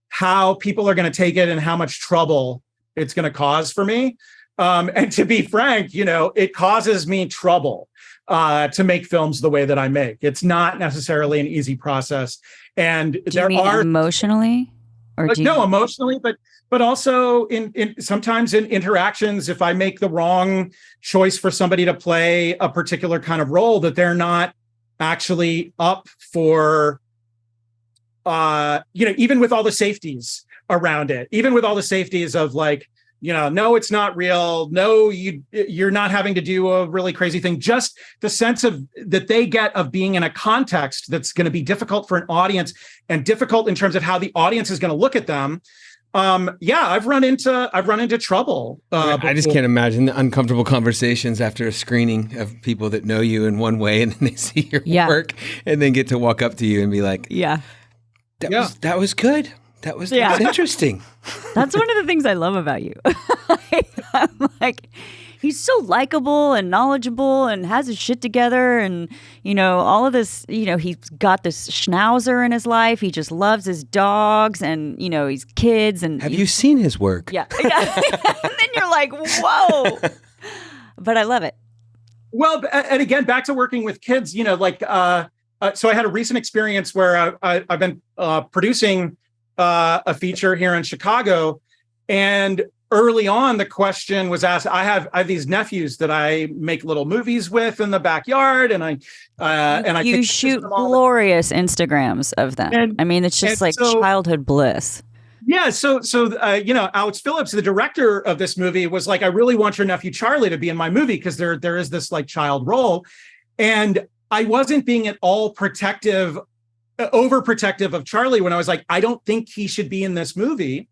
how people are going to take it and how much trouble it's going to cause for me. And to be frank, it causes me trouble to make films the way that I make. It's not necessarily an easy process. And there are emotionally, or emotionally, but also in sometimes in interactions, if I make the wrong choice for somebody to play a particular kind of role that they're not actually up for, even with all the safeties around it, even with all the safeties of like, no, it's not real. No, you're not having to do a really crazy thing. Just the sense of that they get of being in a context that's going to be difficult for an audience and difficult in terms of how the audience is going to look at them. I've run into trouble. I just can't imagine the uncomfortable conversations after a screening of people that know you in one way and then they see your work and then get to walk up to you and be like, that was good. That was interesting. That's one of the things I love about you. I'm like, he's so likable and knowledgeable and has his shit together. And, all of this, he's got this schnauzer in his life. He just loves his dogs and, his kids. And have you seen his work? Yeah. And then you're like, whoa. But I love it. Well, and again, back to working with kids, so I had a recent experience where I've been producing a feature here in Chicago, and early on the question was asked. I have these nephews that I make little movies with in the backyard, and I shoot glorious Instagrams of them. It's just like childhood bliss. Yeah, so Alex Phillips, the director of this movie, was like, I really want your nephew Charlie to be in my movie because there is this like child role, and I wasn't being at all overprotective of Charlie when I was like, I don't think he should be in this movie.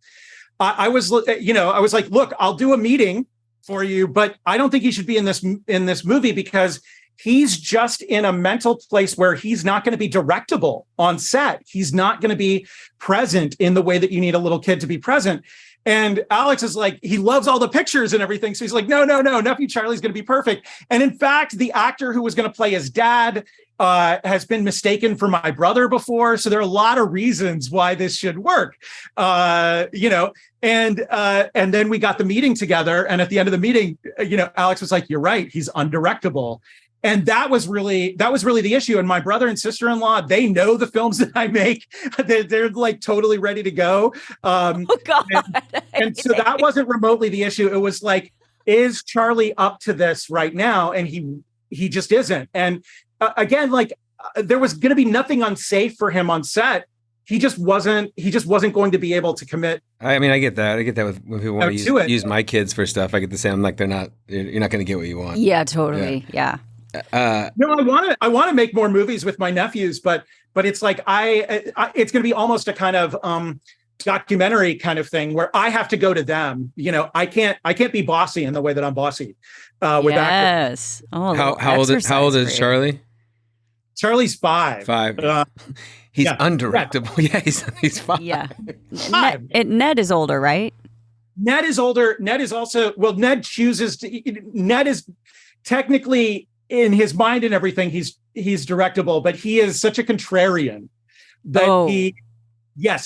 I was like, look, I'll do a meeting for you, but I don't think he should be in this movie because he's just in a mental place where he's not going to be directable on set. He's not going to be present in the way that you need a little kid to be present. And Alex is like, he loves all the pictures and everything. So he's like, no, nephew Charlie's going to be perfect. And in fact, the actor who was going to play his dad has been mistaken for my brother before. So there are a lot of reasons why this should work, and then we got the meeting together. And at the end of the meeting, Alex was like, you're right, he's undirectable. And that was really the issue. And my brother and sister-in-law, they know the films that I make. They're like totally ready to go. Oh God. And so that wasn't remotely the issue. It was like, is Charlie up to this right now? And he just isn't. And again, like there was going to be nothing unsafe for him on set. He just wasn't going to be able to commit. I get that. I get that when people want to use my kids for stuff. I get the same. I'm like, you're not going to get what you want. Yeah, totally. Yeah. No, I want to make more movies with my nephews, but it's like it's going to be almost a kind of documentary kind of thing where I have to go to them. You know, I can't be bossy in the way that I'm bossy with actors. Yes. Oh, How old is Charlie? Charlie's 5. 5. He's undirectable. Yeah, he's 5. Yeah. Ned is older, right? Ned is older. Ned is also, Ned chooses to, Ned is technically in his mind and everything, he's directable, but he is such a contrarian that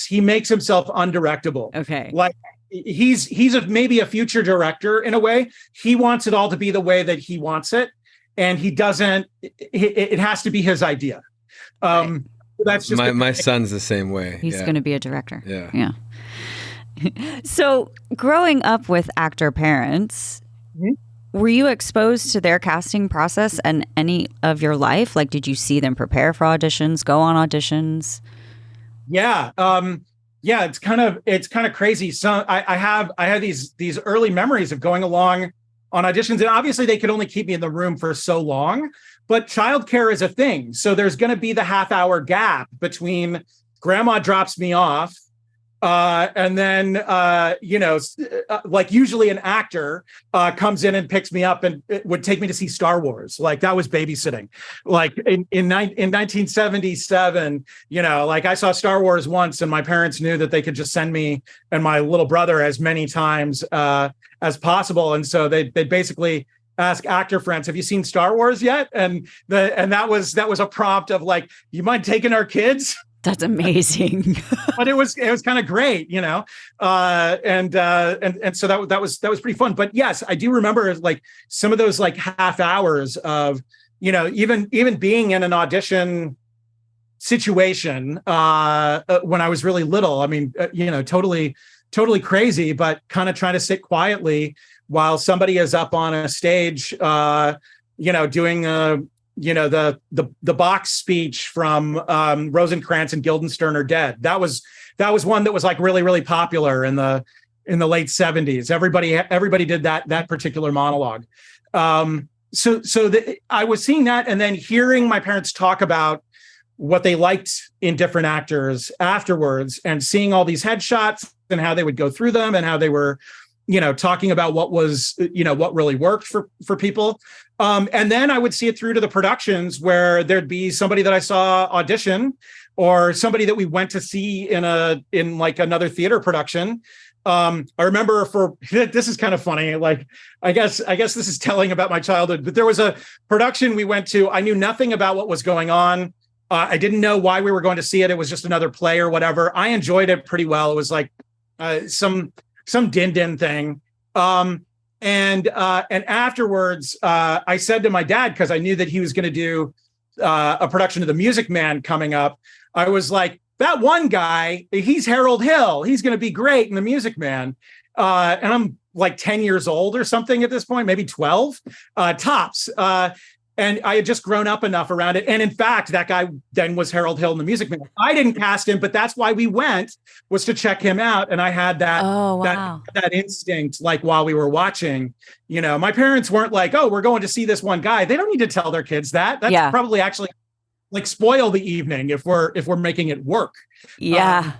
he makes himself undirectable. Okay. Like he's maybe a future director in a way. He wants it all to be the way that he wants it. And he doesn't, it has to be his idea. Right. That's just my son's the same way. He's going to be a director. Yeah. So growing up with actor parents, were you exposed to their casting process in any of your life? Like, did you see them prepare for auditions, go on auditions? Yeah. It's kind of crazy. So I had these early memories of going along on auditions, and obviously they could only keep me in the room for so long, but childcare is a thing. So there's going to be the half-hour gap between grandma drops me off and then, like usually an actor comes in and picks me up and it would take me to see Star Wars. Like that was babysitting. Like in 1977, like I saw Star Wars once and my parents knew that they could just send me and my little brother as many times as possible. And so they basically ask actor friends, have you seen Star Wars yet? And that was a prompt of like, you mind taking our kids? That's amazing. But it was kind of great, and so that was pretty fun. But yes, I do remember like some of those like half hours of, even being in an audition situation when I was really little. I mean, totally crazy, but kind of trying to sit quietly while somebody is up on a stage, doing the box speech from Rosencrantz and Guildenstern Are Dead. That was one that was like really, really popular in the late 70s. Everybody did that particular monologue. I was seeing that and then hearing my parents talk about what they liked in different actors afterwards and seeing all these headshots and how they would go through them and how they were, talking about what was, what really worked for people. And then I would see it through to the productions where there'd be somebody that I saw audition or somebody that we went to see in like another theater production. I remember this is kind of funny. Like, I guess this is telling about my childhood, but there was a production we went to. I knew nothing about what was going on. I didn't know why we were going to see it. It was just another play or whatever. I enjoyed it pretty well. It was like some din thing. And afterwards, I said to my dad, because I knew that he was going to do a production of The Music Man coming up. I was like, that one guy, he's Harold Hill. He's going to be great in The Music Man. And I'm like 10 years old or something at this point, maybe 12 tops. And I had just grown up enough around it. And in fact, that guy then was Harold Hill in The Music Man. I didn't cast him, but that's why we went, was to check him out. And I had that instinct, like while we were watching, my parents weren't like, oh, we're going to see this one guy. They don't need to tell their kids that. That's probably actually like spoil the evening if we're making it work. Yeah.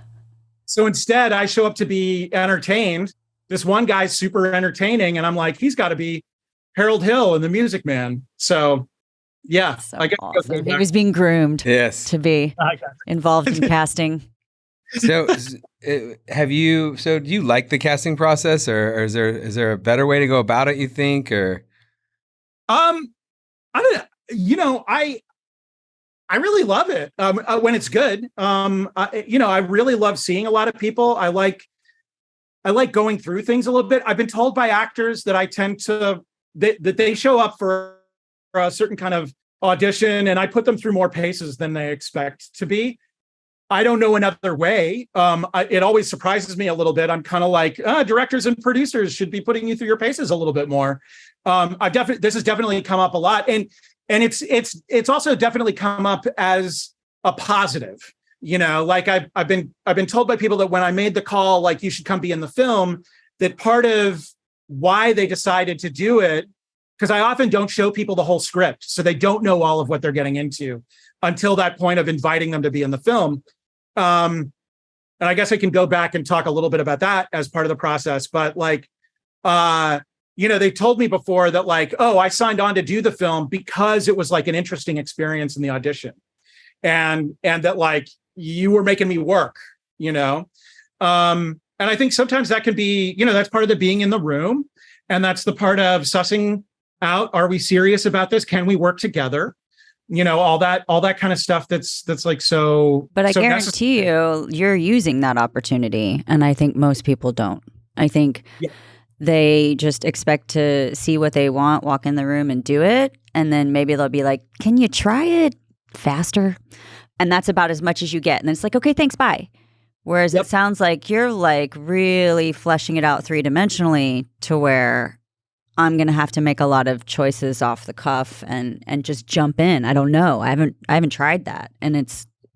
So instead I show up to be entertained. This one guy's super entertaining. And I'm like, he's got to be Harold Hill in The Music Man. So yeah, so I guess awesome. He was being groomed to be involved in casting. So do you like the casting process or is there a better way to go about it, you think? Or I don't I really love it when it's good. I really love seeing a lot of people. I like going through things a little bit. I've been told by actors that I tend to that they show up for a certain kind of audition and I put them through more paces than they expect to be. I don't know another way. It always surprises me a little bit. I'm kind of like, directors and producers should be putting you through your paces a little bit more. This has definitely come up a lot. And it's also definitely come up as a positive, like I've been told by people that when I made the call, like you should come be in the film, that part of why they decided to do it because I often don't show people the whole script, so they don't know all of what they're getting into until that point of inviting them to be in the film. And I guess I can go back and talk a little bit about that as part of the process. But like, they told me before that like, oh, I signed on to do the film because it was like an interesting experience in the audition, and that like you were making me work, And I think sometimes that can be, that's part of the being in the room, and that's the part of sussing out, are we serious about this? Can we work together? All that kind of stuff that's like so. But I so guarantee you're using that opportunity. And I think most people don't. I think they just expect to see what they want, walk in the room and do it. And then maybe they'll be like, can you try it faster? And that's about as much as you get. And then it's like, okay, thanks, bye. Whereas it sounds like you're like really fleshing it out 3-dimensionally to where I'm going to have to make a lot of choices off the cuff and just jump in. I don't know. I haven't tried that. And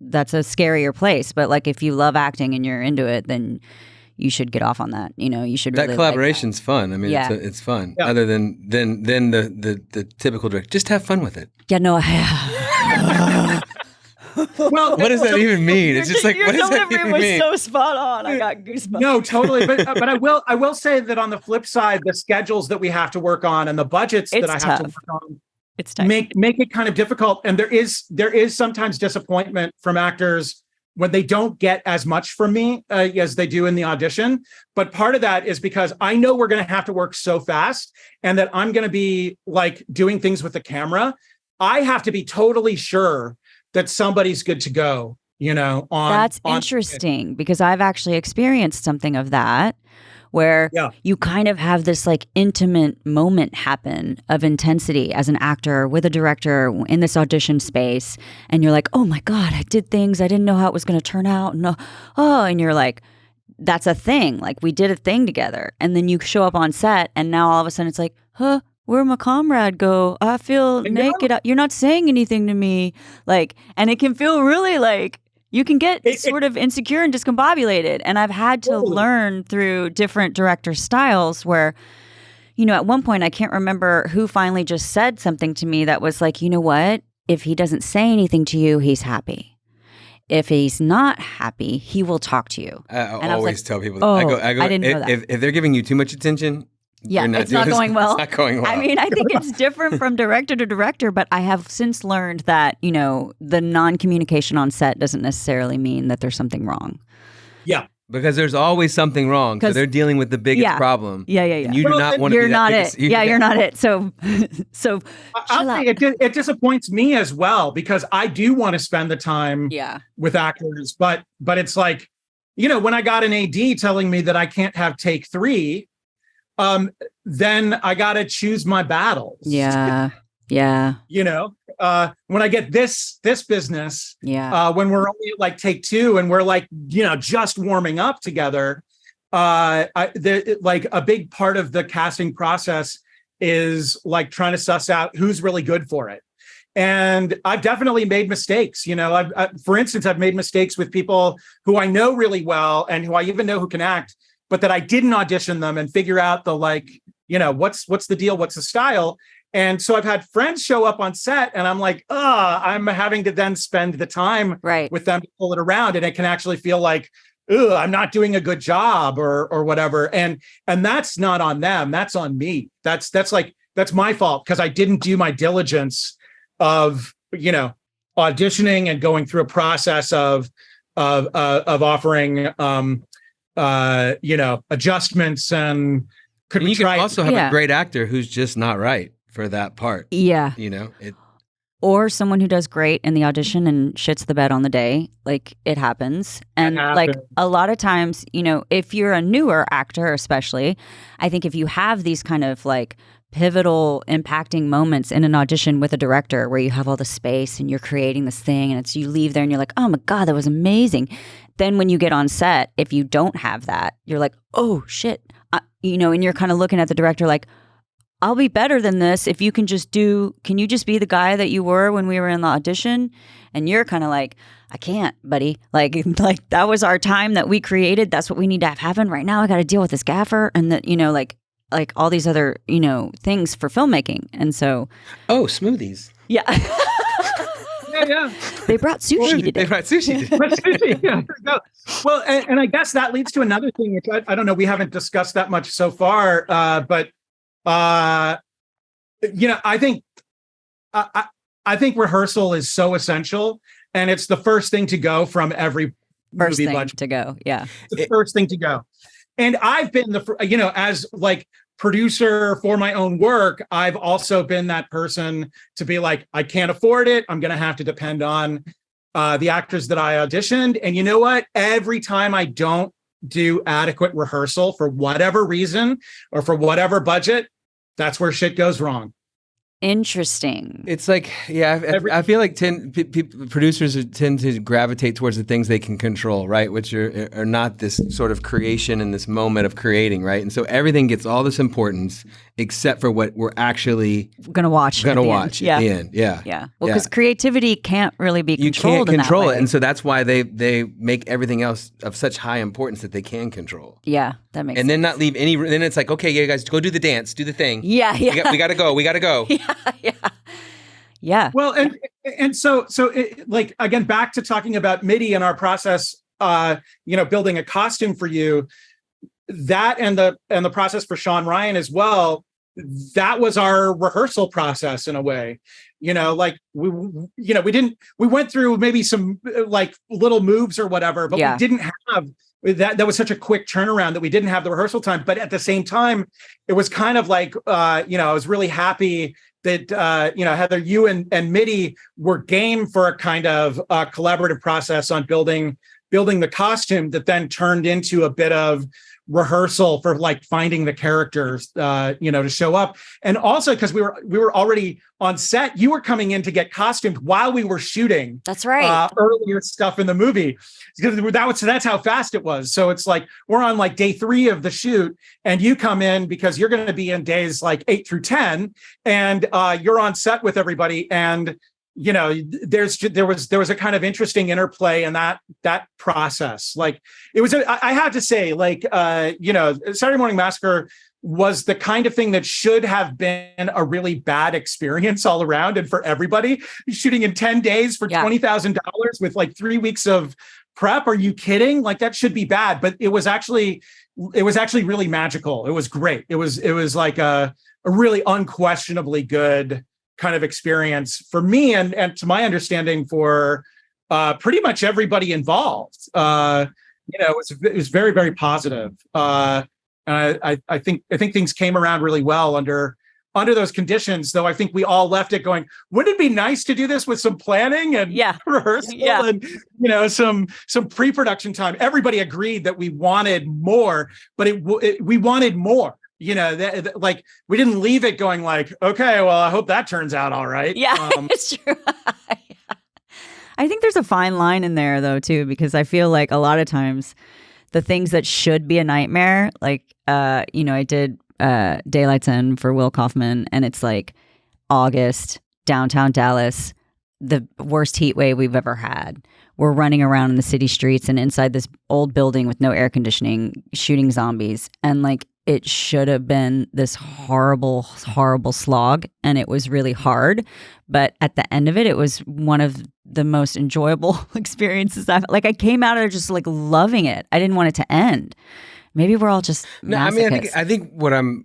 that's a scarier place. But like, if you love acting and you're into it, then you should get off on that. You should really that collaboration's fun. I mean, it's fun. Yeah. Other than the typical director, just have fun with it. Yeah, no. Well, what does that even mean? It's just like, what does that even mean? Your delivery was so spot on. I got goosebumps. No, totally. But I will say that on the flip side, the schedules that we have to work on and the budgets that I have to work on, it's tough. make it kind of difficult. And there is sometimes disappointment from actors when they don't get as much from me as they do in the audition. But part of that is because I know we're going to have to work so fast, and that I'm going to be like doing things with the camera. I have to be totally sure that somebody's good to go, That's interesting, because I've actually experienced something of that, where you kind of have this like intimate moment happen of intensity as an actor with a director in this audition space. And you're like, oh my God, I did things. I didn't know how it was going to turn out. No. Oh, and you're like, that's a thing. Like, we did a thing together. And then you show up on set, and now all of a sudden it's like, huh? Where'd my comrade go? I feel naked. You're not saying anything to me. Like, and it can feel really like you can get sort of insecure and discombobulated. And I've had to learn through different director styles where, at one point I can't remember who finally just said something to me that was like, you know what? If he doesn't say anything to you, he's happy. If he's not happy, he will talk to you. I always tell people that. I go, I didn't know that. If they're giving you too much attention, it's not going well. It's not going well. I mean, I think it's different from director to director, but I have since learned that, the non-communication on set doesn't necessarily mean that there's something wrong. Yeah. Because there's always something wrong. So they're dealing with the biggest problem. Yeah. And you do not want to be that biggest. You're not it. So I'll say it disappoints me as well, because I do want to spend the time with actors. But it's like, when I got an AD telling me that I can't have take 3, then I got to choose my battles. Yeah. When I get this business, when we're only at like take 2 and we're like, just warming up together, like a big part of the casting process is like trying to suss out who's really good for it. And I've definitely made mistakes. For instance, I've made mistakes with people who I know really well and who I even know who can act, but that I didn't audition them and figure out the like, what's the deal? What's the style? And so I've had friends show up on set and I'm like, I'm having to then spend the time with them to pull it around. And it can actually feel like, I'm not doing a good job or whatever. And that's not on them. That's on me. That's my fault, because I didn't do my diligence of, auditioning and going through a process of offering, adjustments and you can also have a great actor who's just not right for that part. Yeah. Or someone who does great in the audition and shits the bed on the day. Like, it happens. And like a lot of times, if you're a newer actor, especially, I think if you have these kind of like pivotal impacting moments in an audition with a director where you have all the space and you're creating this thing and you leave there and you're like, oh my God, that was amazing. Then when you get on set, if you don't have that, you're like, oh shit. And you're kind of looking at the director like, I'll be better than this if you can you just be the guy that you were when we were in the audition? And you're kind of like, I can't, buddy. Like that was our time that we created. That's what we need to have happen right now. I got to deal with this gaffer. And that, like all these other, things for filmmaking. And so, Oh, smoothies. yeah, Yeah. they brought sushi today. They brought sushi today. Yeah, there you go. Well, and I guess that leads to another thing, which I don't know, we haven't discussed that much so far, but I think rehearsal is so essential, and it's the first thing to go from every First movie thing budget. to go. Yeah. The first thing to go. And I've been as like producer for my own work, I've also been that person to be like, I can't afford it. I'm going to have to depend on the actors that I auditioned. And you know what? Every time I don't do adequate rehearsal for whatever reason or for whatever budget, that's where shit goes wrong. Interesting. It's like, I feel like producers tend to gravitate towards the things they can control, right? Which are not this sort of creation and this moment of creating, right? And so everything gets all this importance except for what we're actually Gonna watch at the end. Yeah. Yeah. Well, because creativity can't really be You controlled. can't control in that it. way. And so that's why they make everything else of such high importance that they can control. Yeah, that makes And sense. then not leave any, then it's like, okay, yeah, guys, go do the dance, do the thing. Yeah. We gotta go. Yeah. Well, and so like, again, back to talking about MIDI and our process, building a costume for you, that and the process for Sean Ryan as well, that was our rehearsal process in a way. Like we went through maybe some like little moves or whatever, but we didn't have that was such a quick turnaround that we didn't have the rehearsal time. But at the same time, it was kind of like, I was really happy that, Heather, you and MIDI were game for a kind of collaborative process on building the costume that then turned into a bit of rehearsal for like finding the characters, to show up. And also because we were already on set, you were coming in to get costumed while we were shooting. That's right. Earlier stuff in the movie. That's how fast it was. So it's like, we're on like day 3 of the shoot and you come in because you're going to be in days like 8 through 10 and you're on set with everybody. And there was a kind of interesting interplay in that process. Like it was, I have to say, like, Saturday Morning Massacre was the kind of thing that should have been a really bad experience all around and for everybody. Shooting in 10 days for $20,000 with like 3 weeks of prep. Are you kidding? Like that should be bad, but it was actually really magical. It was great. It was like a really unquestionably good kind of experience for me and to my understanding for pretty much everybody involved. It was very, very positive. And I think things came around really well under those conditions, though I think we all left it going, wouldn't it be nice to do this with some planning and rehearsal and some pre-production time? Everybody agreed that we wanted more, but we wanted more. Like we didn't leave it going like, okay, well, I hope that turns out all right. Yeah, it's true. I think there's a fine line in there though too, because I feel like a lot of times the things that should be a nightmare, like I did Daylight's End for Will Kaufman, and it's like August, downtown Dallas, the worst heat wave we've ever had. We're running around in the city streets and inside this old building with no air conditioning, shooting zombies, and like it should have been this horrible, horrible slog, and it was really hard. But at the end of it, it was one of the most enjoyable experiences I came out of just like loving it. I didn't want it to end. Maybe we're all just masochists. I think what I'm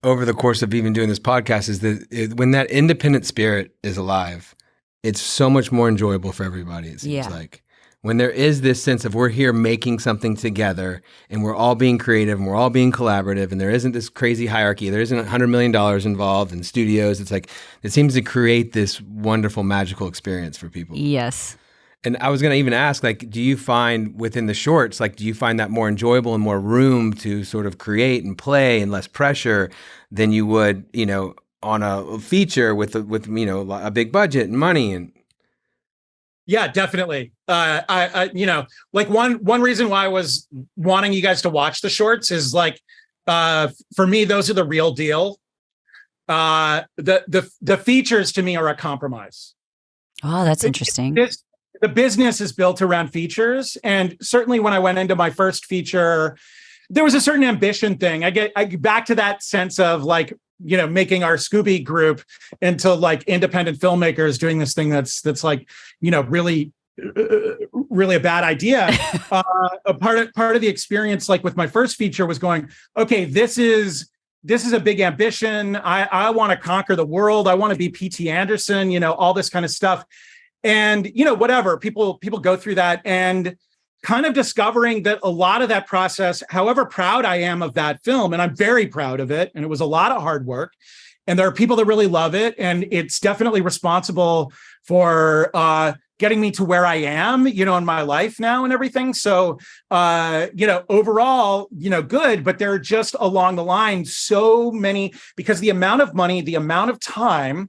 over the course of even doing this podcast is that when that independent spirit is alive, it's so much more enjoyable for everybody. It seems like when there is this sense of we're here making something together and we're all being creative and we're all being collaborative and there isn't this crazy hierarchy, there isn't $100 million involved in studios. It's like, it seems to create this wonderful, magical experience for people. Yes. And I was going to even ask, like, do you find within the shorts, like, do you find that more enjoyable and more room to sort of create and play and less pressure than you would, on a feature with a big budget and money? And yeah, definitely. I like one reason why I was wanting you guys to watch the shorts is like, for me, those are the real deal. The features to me are a compromise. Oh, that's interesting. The business is built around features. And certainly when I went into my first feature, there was a certain ambition thing. I get back to that sense of like, making our Scooby group into like independent filmmakers doing this thing that's like, really a bad idea. A part of the experience, like with my first feature, was going, okay, this is a big ambition. I want to conquer the world. I want to be P.T. Anderson, all this kind of stuff. And, whatever, people go through that, and kind of discovering that a lot of that process, however proud I am of that film, and I'm very proud of it, and it was a lot of hard work, and there are people that really love it, and it's definitely responsible for getting me to where I am, in my life now and everything. So, overall, good, but there are just along the line so many, because the amount of money, the amount of time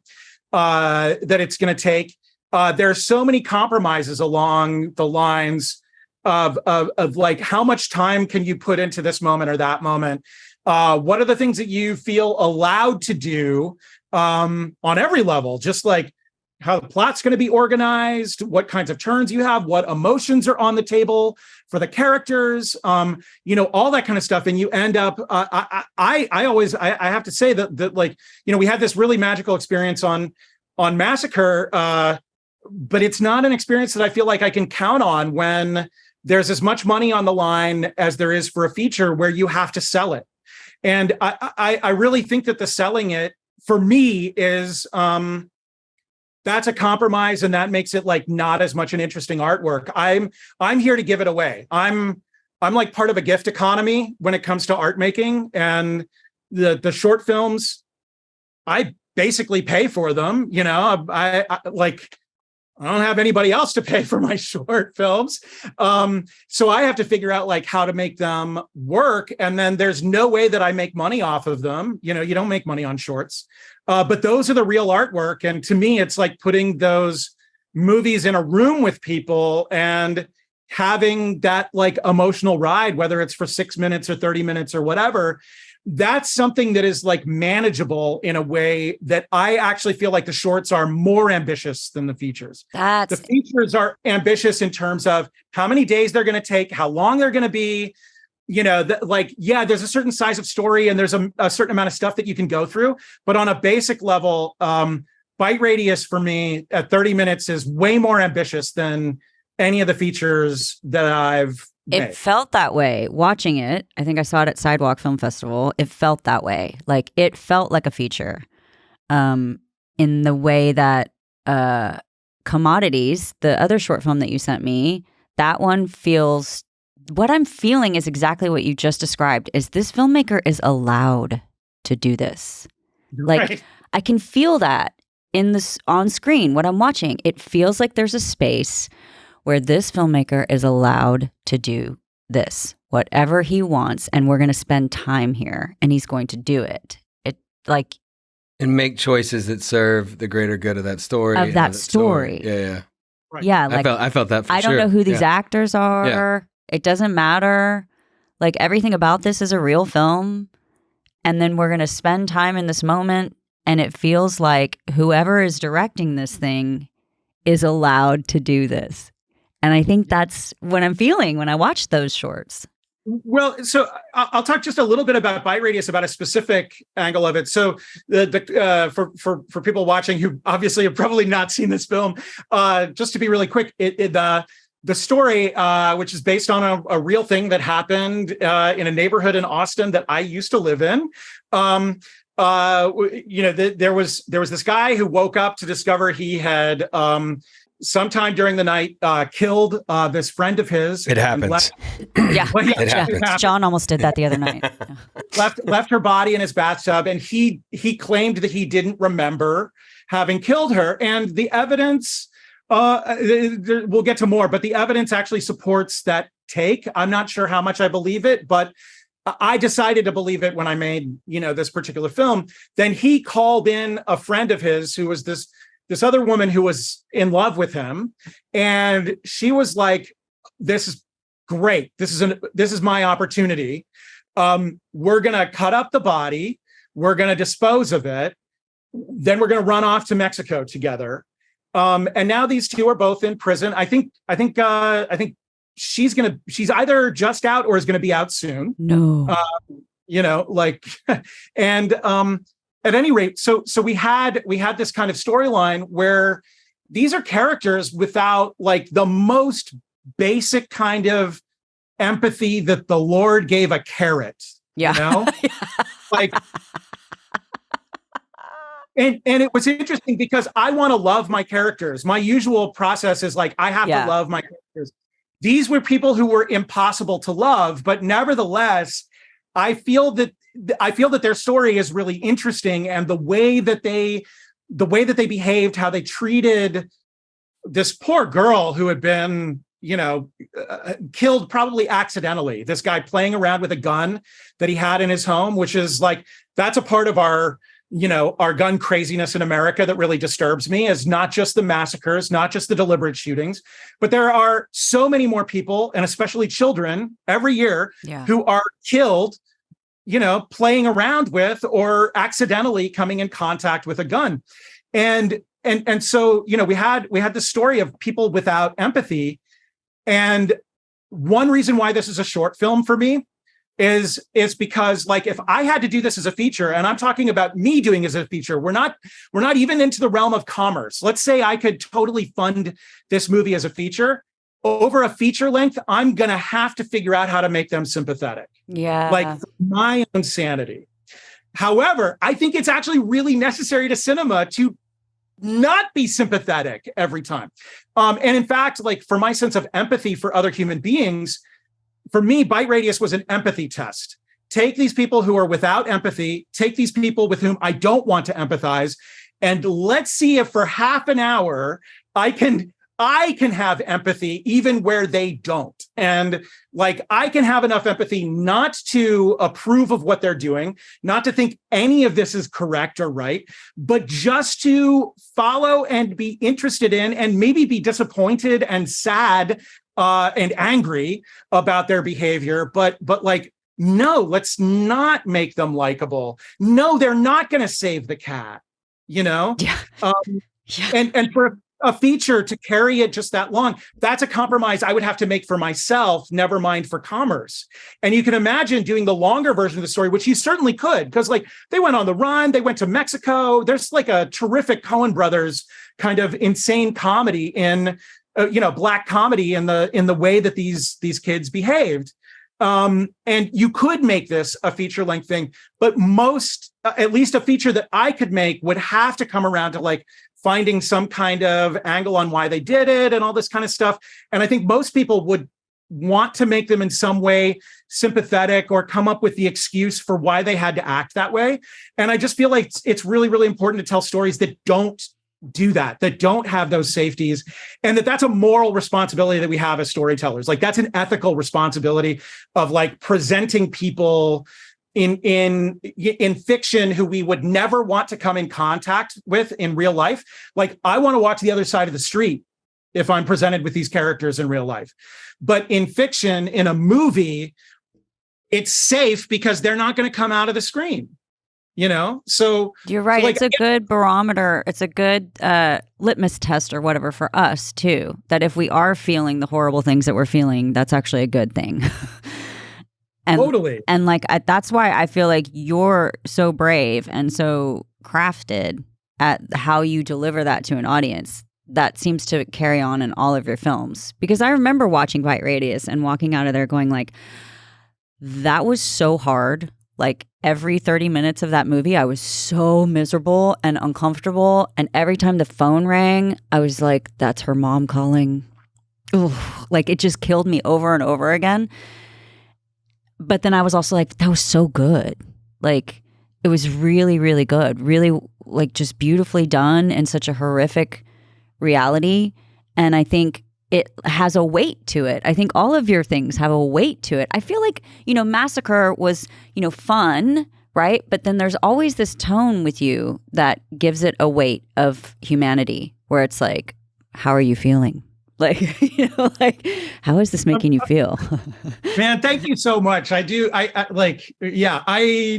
that it's going to take, there are so many compromises along the lines of like, how much time can you put into this moment or that moment? What are the things that you feel allowed to do on every level? Just like how the plot's going to be organized, what kinds of turns you have, what emotions are on the table for the characters, all that kind of stuff. And you end up, I have to say that like, we had this really magical experience on Massacre, but it's not an experience that I feel like I can count on when there's as much money on the line as there is for a feature where you have to sell it. And I really think that the selling it for me is, that's a compromise, and that makes it like not as much an interesting artwork. I'm here to give it away. I'm like part of a gift economy when it comes to art making, and the short films, I basically pay for them. I don't have anybody else to pay for my short films. So I have to figure out like how to make them work. And then there's no way that I make money off of them. You don't make money on shorts, but those are the real artwork. And to me, it's like putting those movies in a room with people and having that like emotional ride, whether it's for 6 minutes or 30 minutes or whatever. That's something that is like manageable in a way that I actually feel like the shorts are more ambitious than the features. The features are ambitious in terms of how many days they're going to take, how long they're going to be, there's a certain size of story and there's a certain amount of stuff that you can go through. But on a basic level, bite radius for me at 30 minutes is way more ambitious than any of the features that I've It felt that way watching it. I think I saw it at Sidewalk Film Festival. It felt that way. Like it felt like a feature in the way that Commodities, the other short film that you sent me, that one feels, what I'm feeling is exactly what you just described, is this filmmaker is allowed to do this. Like right. I can feel that in this on screen, what I'm watching. It feels like there's a space where this filmmaker is allowed to do this, whatever he wants, and we're going to spend time here, and he's going to do it. And make choices that serve the greater good of that story. Of that story. Yeah. Right. Yeah. Like, I felt that for sure. I don't know who these actors are. Yeah. It doesn't matter. Like everything about this is a real film. And then we're going to spend time in this moment. And it feels like whoever is directing this thing is allowed to do this. And I think that's what I'm feeling when I watch those shorts. Well, so I'll talk just a little bit about bite radius, about a specific angle of it. So for people watching who obviously have probably not seen this film, just to be really quick, the story, which is based on a real thing that happened in a neighborhood in Austin that I used to live in. There was this guy who woke up to discover he had sometime during the night killed this friend of his. It happens. It happens. John almost did that the other night. left her body in his bathtub, and he claimed that he didn't remember having killed her. And the evidence, we'll get to more, but the evidence actually supports that take. I'm not sure how much I believe it, but I decided to believe it when I made, this particular film. Then he called in a friend of his who was this other woman who was in love with him. And she was like, this is great. This is my opportunity. We're going to cut up the body. We're going to dispose of it. Then we're going to run off to Mexico together. And now these two are both in prison. I think she's either just out or is gonna be out soon. No. Like, and at any rate, so we had this kind of storyline where these are characters without like the most basic kind of empathy that the Lord gave a carrot. Yeah. You know? Like, and it was interesting because I want to love my characters. My usual process is like, I have to love my characters. These were people who were impossible to love, but nevertheless, I feel that their story is really interesting, and the way that they behaved, how they treated this poor girl who had been, killed probably accidentally. This guy playing around with a gun that he had in his home, which is like, that's a part of our gun craziness in America that really disturbs me, is not just the massacres, not just the deliberate shootings, but there are so many more people, and especially children, every year who are killed, playing around with or accidentally coming in contact with a gun. And so, we had this story of people without empathy. And one reason why this is a short film for me is because, like, if I had to do this as a feature, and I'm talking about me doing as a feature, we're not even into the realm of commerce. Let's say I could totally fund this movie as a feature. Over a feature length, I'm going to have to figure out how to make them sympathetic. Yeah. Like, my own sanity. However, I think it's actually really necessary to cinema to not be sympathetic every time. And in fact, like, for my sense of empathy for other human beings, for me, Bite Radius was an empathy test. Take these people who are without empathy, take these people with whom I don't want to empathize, and let's see if for half an hour I can have empathy even where they don't. And like, I can have enough empathy not to approve of what they're doing, not to think any of this is correct or right, but just to follow and be interested in, and maybe be disappointed and sad and angry about their behavior. But like, no, let's not make them likable. No, they're not going to save the cat, Yeah. And for a feature to carry it just that long, that's a compromise I would have to make for myself, never mind for commerce. And you can imagine doing the longer version of the story, which you certainly could, because like, they went on the run, they went to Mexico. There's like a terrific Coen Brothers kind of insane comedy in, black comedy in the way that these kids behaved. And you could make this a feature length thing, but most, at least a feature that I could make, would have to come around to like finding some kind of angle on why they did it and all this kind of stuff. And I think most people would want to make them in some way sympathetic or come up with the excuse for why they had to act that way. And I just feel like it's really, really important to tell stories that don't do that don't have those safeties, and that's a moral responsibility that we have as storytellers. Like, that's an ethical responsibility of like presenting people in fiction who we would never want to come in contact with in real life. Like, I want to watch the other side of the street if I'm presented with these characters in real life. But in fiction, in a movie, it's safe because they're not going to come out of the screen. So you're right. So like, it's a good barometer. It's a good litmus test or whatever for us too, that if we are feeling the horrible things that we're feeling, that's actually a good thing. And, totally. And like, that's why I feel like you're so brave and so crafted at how you deliver that to an audience. That seems to carry on in all of your films, because I remember watching Bite Radius and walking out of there going like, that was so hard. Like, every 30 minutes of that movie, I was so miserable and uncomfortable. And every time the phone rang, I was like, that's her mom calling. Ooh, like, it just killed me over and over again. But then I was also like, that was so good. Like, it was really, really good. Really, like, just beautifully done in such a horrific reality. And I think it has a weight to it. I think all of your things have a weight to it. I feel like, Massacre was, fun, right? But then there's always this tone with you that gives it a weight of humanity, where it's like, how are you feeling? Like, like, how is this making you feel? Man, thank you so much. I do. I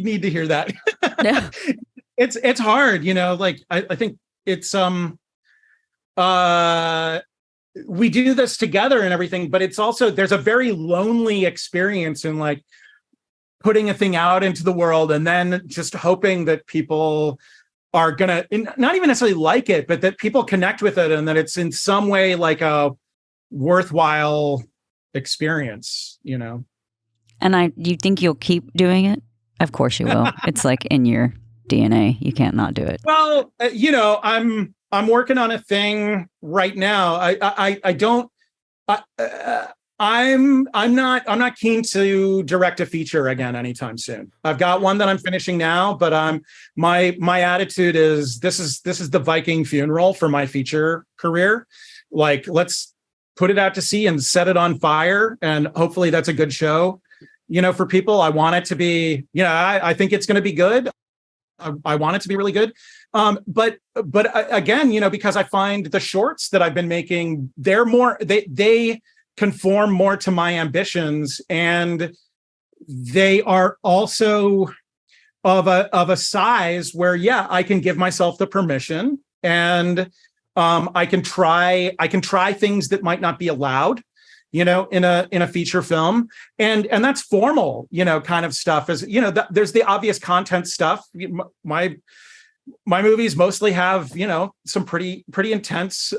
need to hear that. Yeah. It's hard, like, I think it's, we do this together and everything, but it's also, there's a very lonely experience in like putting a thing out into the world and then just hoping that people are gonna not even necessarily like it, but that people connect with it and that it's in some way like a worthwhile experience, you know? And you think you'll keep doing it? Of course you will. It's like in your DNA. You can't not do it. Well, you know, I'm working on a thing right now. I'm not keen to direct a feature again anytime soon. I've got one that I'm finishing now, but my attitude is this is the Viking funeral for my feature career. Like, let's put it out to sea and set it on fire, and hopefully that's a good show, you know, for people. I want it to be, you know, I think it's going to be good. I want it to be really good. But again, you know, because I find the shorts that I've been making, they're more, they conform more to my ambitions, and they are also of a size where, yeah, I can give myself the permission, and I can try things that might not be allowed, you know, in a feature film, and that's formal, you know, kind of stuff. As you know, there's the obvious content stuff. My movies mostly have, you know, some pretty intense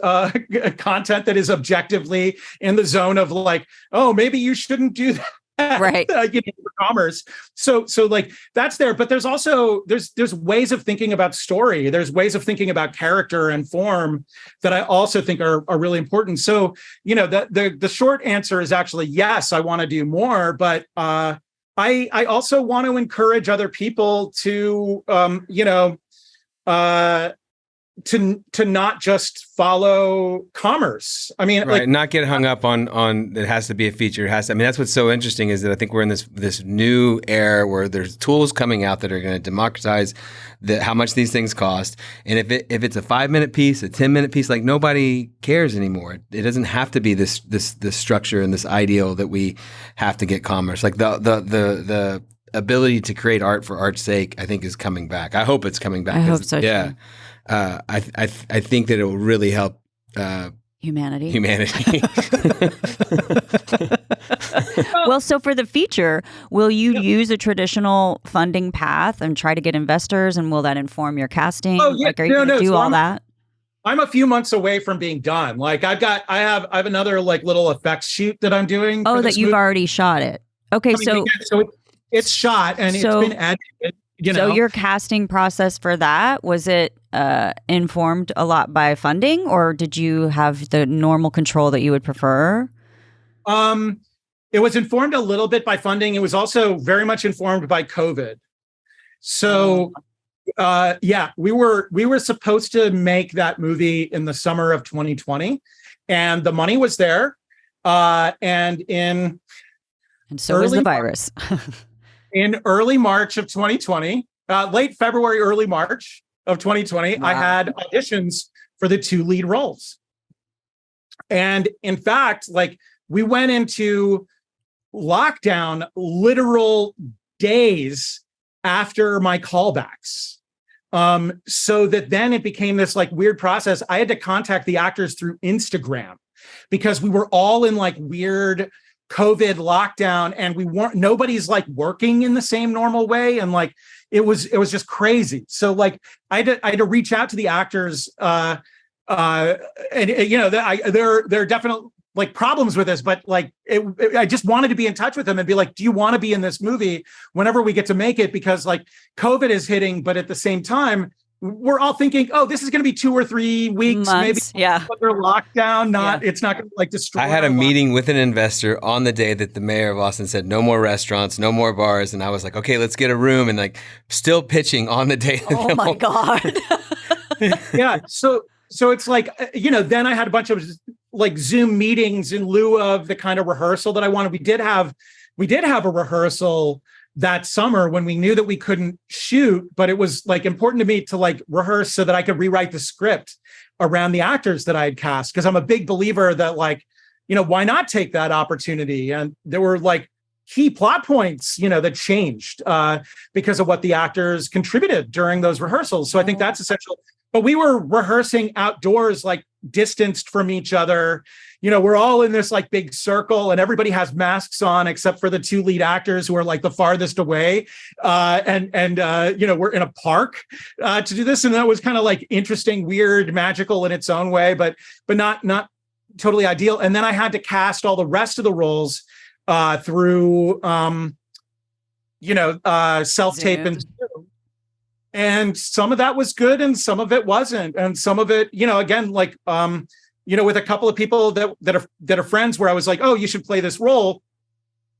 content that is objectively in the zone of like, oh, maybe you shouldn't do that, right? You know, for commerce. So like that's there, but there's also there's ways of thinking about story. There's ways of thinking about character and form that I also think are really important. So, you know, the short answer is actually yes, I want to do more, but I also want to encourage other people to you know, to not just follow commerce. I mean, right, like, not get hung up on it has to be a feature. It has to, I mean, that's what's so interesting is that I think we're in this new era where there's tools coming out that are going to democratize how much these things cost. And if it's a 5-minute piece, a 10-minute piece, like nobody cares anymore. It doesn't have to be this structure and this ideal that we have to get commerce. Like the ability to create art for art's sake, I think, is coming back. I hope it's coming back. I hope so. Yeah. Too. I think that it will really help humanity. Well, so for the feature, will you use a traditional funding path and try to get investors, and will that inform your casting? Oh, yeah. Like, are you going to do all that? I'm a few months away from being done. Like I have another like little effects shoot that I'm doing. Oh, that you've already shot it. Okay, so it's shot and it's been edited. You know? So your casting process for that, was it informed a lot by funding, or did you have the normal control that you would prefer? It was informed a little bit by funding. It was also very much informed by COVID. So, yeah, we were supposed to make that movie in the summer of 2020, and the money was there. And so was the virus. In early March of 2020, late February, early March of 2020, wow. I had auditions for the 2 lead roles. And in fact, like, we went into lockdown literal days after my callbacks. So that then it became this like weird process. I had to contact the actors through Instagram because we were all in like weird COVID lockdown, and nobody's like working in the same normal way. And like, it was just crazy. So like I had to reach out to the actors, and you know, there are definitely like problems with this, but like I just wanted to be in touch with them and be like, do you want to be in this movie whenever we get to make it? Because like COVID is hitting, but at the same time, we're all thinking, oh, this is going to be 2 or 3 weeks, months, maybe. Yeah. Under lockdown, it's not going to like destroy. I had a meeting with an investor on the day that the mayor of Austin said no more restaurants, no more bars, and I was like, okay, let's get a room, and like still pitching on the day. Oh my God. Yeah. So it's like, you know, then I had a bunch of like Zoom meetings in lieu of the kind of rehearsal that I wanted. We did have a rehearsal that summer when we knew that we couldn't shoot, but it was like important to me to like rehearse so that I could rewrite the script around the actors that I had cast. Cause I'm a big believer that like, you know, why not take that opportunity? And there were like key plot points, you know, that changed because of what the actors contributed during those rehearsals. So I think that's essential. But we were rehearsing outdoors, like distanced from each other. We're all in this like big circle and everybody has masks on except for the two lead actors who are like the farthest away. And we're in a park to do this. And that was kind of like interesting, weird, magical in its own way, but not totally ideal. And then I had to cast all the rest of the roles through, self-tape and Zoom. And some of that was good and some of it wasn't. And some of it, again, like, with a couple of people that are friends where I was like, oh, you should play this role.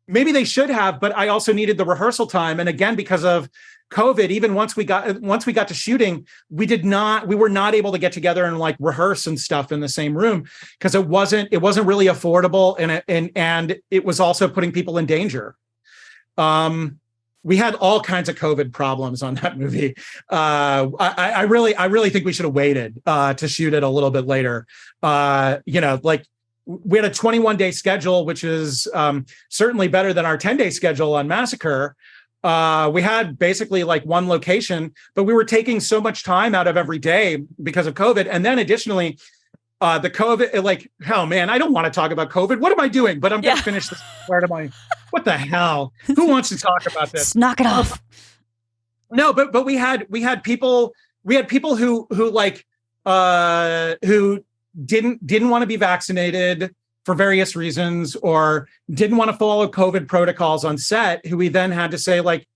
Maybe they should have, but I also needed the rehearsal time. And again, because of COVID, even once we got to shooting, we were not able to get together and like rehearse and stuff in the same room because it wasn't really affordable and it was also putting people in danger. We had all kinds of COVID problems on that movie. I really think we should have waited to shoot it a little bit later. Like we had a 21-day schedule, which is certainly better than our 10-day schedule on Massacre. We had basically like one location, but we were taking so much time out of every day because of COVID. And then additionally, the COVID, like, oh man, I don't want to talk about COVID. What am I doing? But I'm going to finish this part of my, what the hell? Who wants to talk about this? Just knock it off. No, but we had people who didn't want to be vaccinated for various reasons or didn't want to follow COVID protocols on set, who we then had to say like,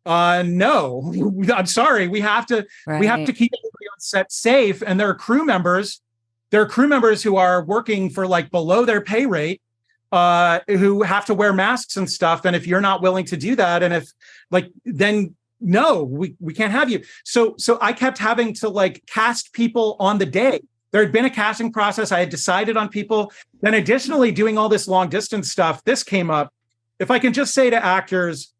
no, I'm sorry. We have to keep everybody on set safe. And there are crew members who are working for like below their pay rate, who have to wear masks and stuff. And if you're not willing to do that, and if like, then no, we can't have you. So I kept having to like cast people on the day. There had been a casting process. I had decided on people. Then additionally, doing all this long distance stuff, this came up. If I can just say to actors,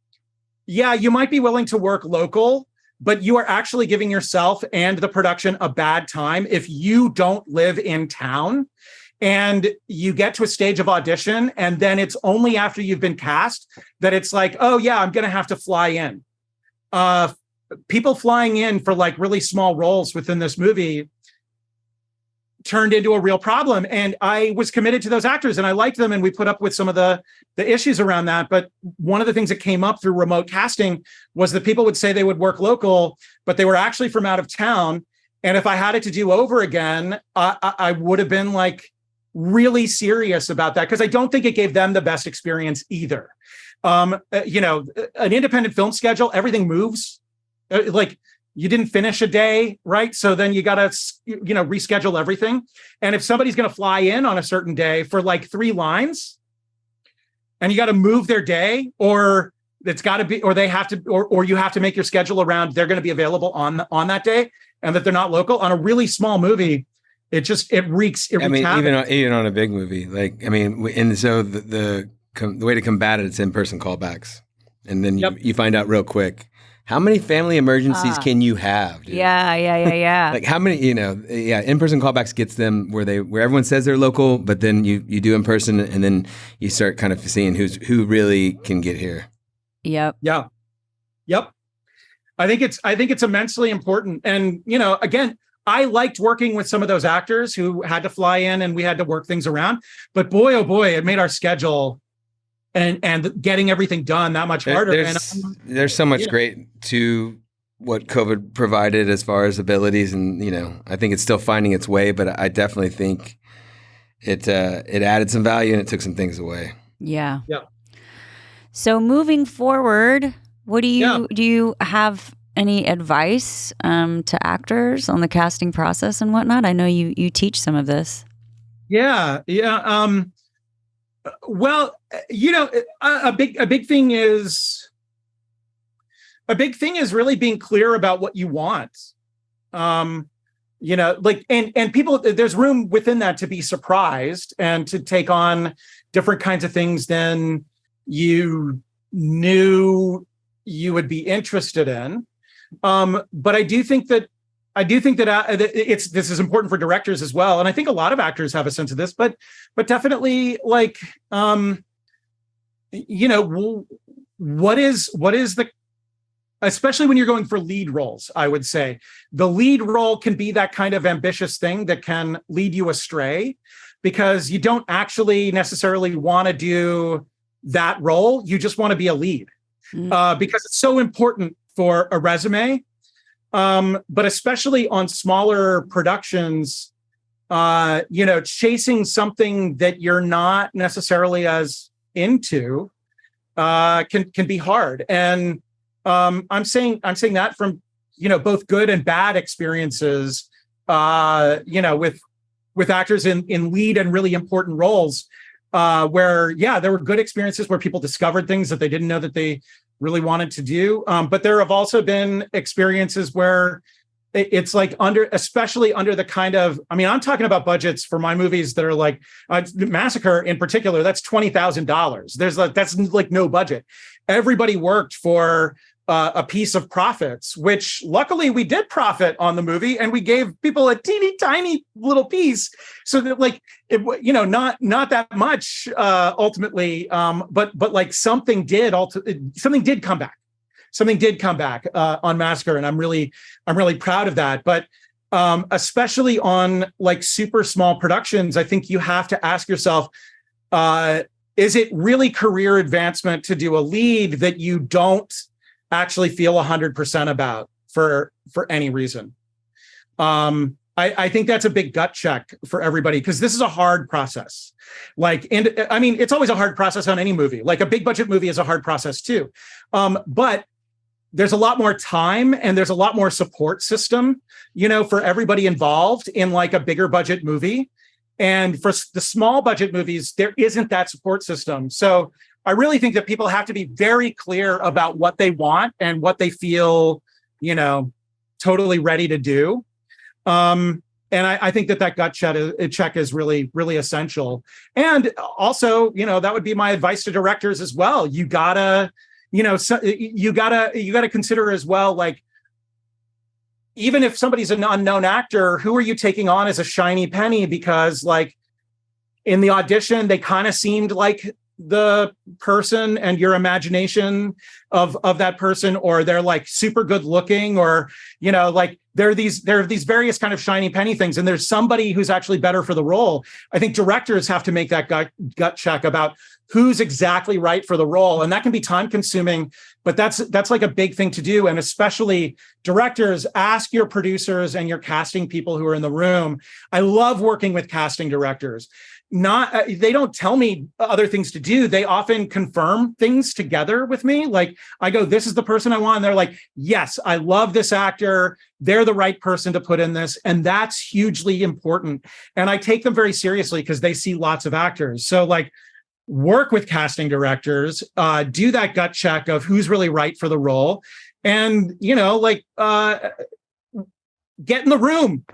yeah, you might be willing to work local, but you are actually giving yourself and the production a bad time if you don't live in town and you get to a stage of audition. And then it's only after you've been cast that it's like, oh yeah, I'm going to have to fly in. People flying in for like really small roles within this movie turned into a real problem. And I was committed to those actors and I liked them. And we put up with some of the issues around that. But one of the things that came up through remote casting was that people would say they would work local, but they were actually from out of town. And if I had it to do over again, I would have been like really serious about that because I don't think it gave them the best experience either. An independent film schedule, everything moves. Like you didn't finish a day, right? So then you got to, reschedule everything. And if somebody's going to fly in on a certain day for like 3 lines and you got to move their day or it's got to be, or they have to, or you have to make your schedule around, they're going to be available on that day and that they're not local on a really small movie. It wreaks havoc. even on a big movie, like, I mean, and so the way to combat it is in-person callbacks. And then you find out real quick. How many family emergencies can you have? Dude? Yeah. Like how many, in-person callbacks gets them where everyone says they're local, but then you do in person and then you start kind of seeing who really can get here. Yep. Yeah. Yep. I think it's immensely important. And, again, I liked working with some of those actors who had to fly in and we had to work things around, but boy, oh boy, it made our schedule and getting everything done that much harder. There's so much great to what COVID provided as far as abilities, and I think it's still finding its way. But I definitely think it added some value and it took some things away. Yeah. Yeah. So moving forward, what do you have any advice to actors on the casting process and whatnot? I know you teach some of this. Yeah. Well, a big thing is really being clear about what you want. And people, there's room within that to be surprised and to take on different kinds of things than you knew you would be interested in. But I do think that this is important for directors as well, and I think a lot of actors have a sense of this. But definitely, like, what is the especially when you're going for lead roles, I would say the lead role can be that kind of ambitious thing that can lead you astray, because you don't actually necessarily want to do that role. You just want to be a lead, because it's so important for a resume. But especially on smaller productions, chasing something that you're not necessarily as into can be hard. And I'm saying that from both good and bad experiences, with actors in lead and really important roles, where there were good experiences where people discovered things that they didn't know that they really wanted to do. But there have also been experiences where it's like especially under the kind of, I'm talking about budgets for my movies that are like Massacre in particular, that's $20,000. That's like no budget. Everybody worked for a piece of profits, which luckily we did profit on the movie, and we gave people a teeny tiny little piece, so that not that much ultimately, but like something did come back. Something did come back on Massacre, and I'm really proud of that. But especially on like super small productions, I think you have to ask yourself, is it really career advancement to do a lead that you don't actually feel 100% about for any reason? I think that's a big gut check for everybody, because this is a hard process. It's always a hard process on any movie. Like a big budget movie is a hard process too. But there's a lot more time and there's a lot more support system, for everybody involved in like a bigger budget movie. And for the small budget movies, there isn't that support system. So I really think that people have to be very clear about what they want and what they feel, totally ready to do. And I think that gut check is really, really essential. And also, that would be my advice to directors as well. You gotta consider as well, like, even if somebody's an unknown actor, who are you taking on as a shiny penny? Because like in the audition, they kind of seemed like the person and your imagination of that person, or they're like super good looking, or like there are these various kind of shiny penny things, and there's somebody who's actually better for the role. I think directors have to make that gut check about who's exactly right for the role, and that can be time consuming, but that's like a big thing to do. And especially directors, ask your producers and your casting people who are in the room. I love working with casting directors. They don't tell me other things to do. They often confirm things together with me. Like I go, this is the person I want. And they're like, yes, I love this actor. They're the right person to put in this. And that's hugely important. And I take them very seriously because they see lots of actors. So like, work with casting directors, do that gut check of who's really right for the role. And, get in the room.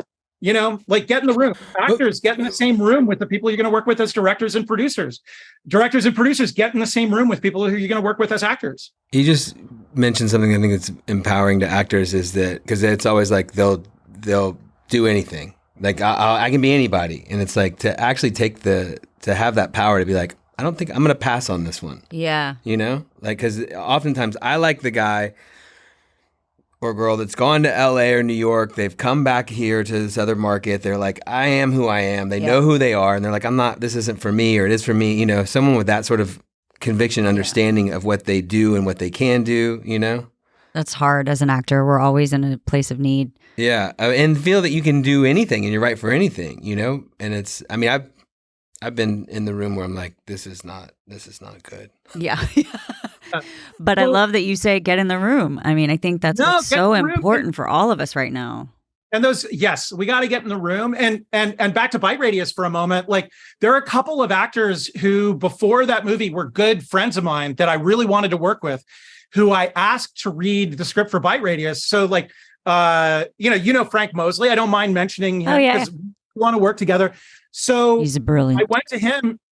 Get in the room. Actors, get in the same room with the people you're going to work with as directors and producers. Directors and producers, get in the same room with people who you're going to work with as actors. You just mentioned something I think that's empowering to actors, is that because it's always like they'll do anything. Like I can be anybody, and it's like to actually to have that power to be like, I don't think I'm going to pass on this one. Yeah. Because oftentimes I like the guy or girl that's gone to LA or New York. They've come back here to this other market. They're like, I am who I am. They know who they are. And they're like, this isn't for me, or it is for me. Someone with that sort of conviction, understanding of what they do and what they can do, That's hard as an actor. We're always in a place of need. Yeah. And feel that you can do anything and you're right for anything, And it's, I've been in the room where I'm like, this is not good. Yeah. But I love that you say get in the room. I think that's what's so important for all of us right now. And yes, we got to get in the room. And back to Bite Radius for a moment. Like there are a couple of actors who before that movie were good friends of mine that I really wanted to work with, who I asked to read the script for Bite Radius. So like, Frank Mosley, I don't mind mentioning him because we want to work together. So he's brilliant.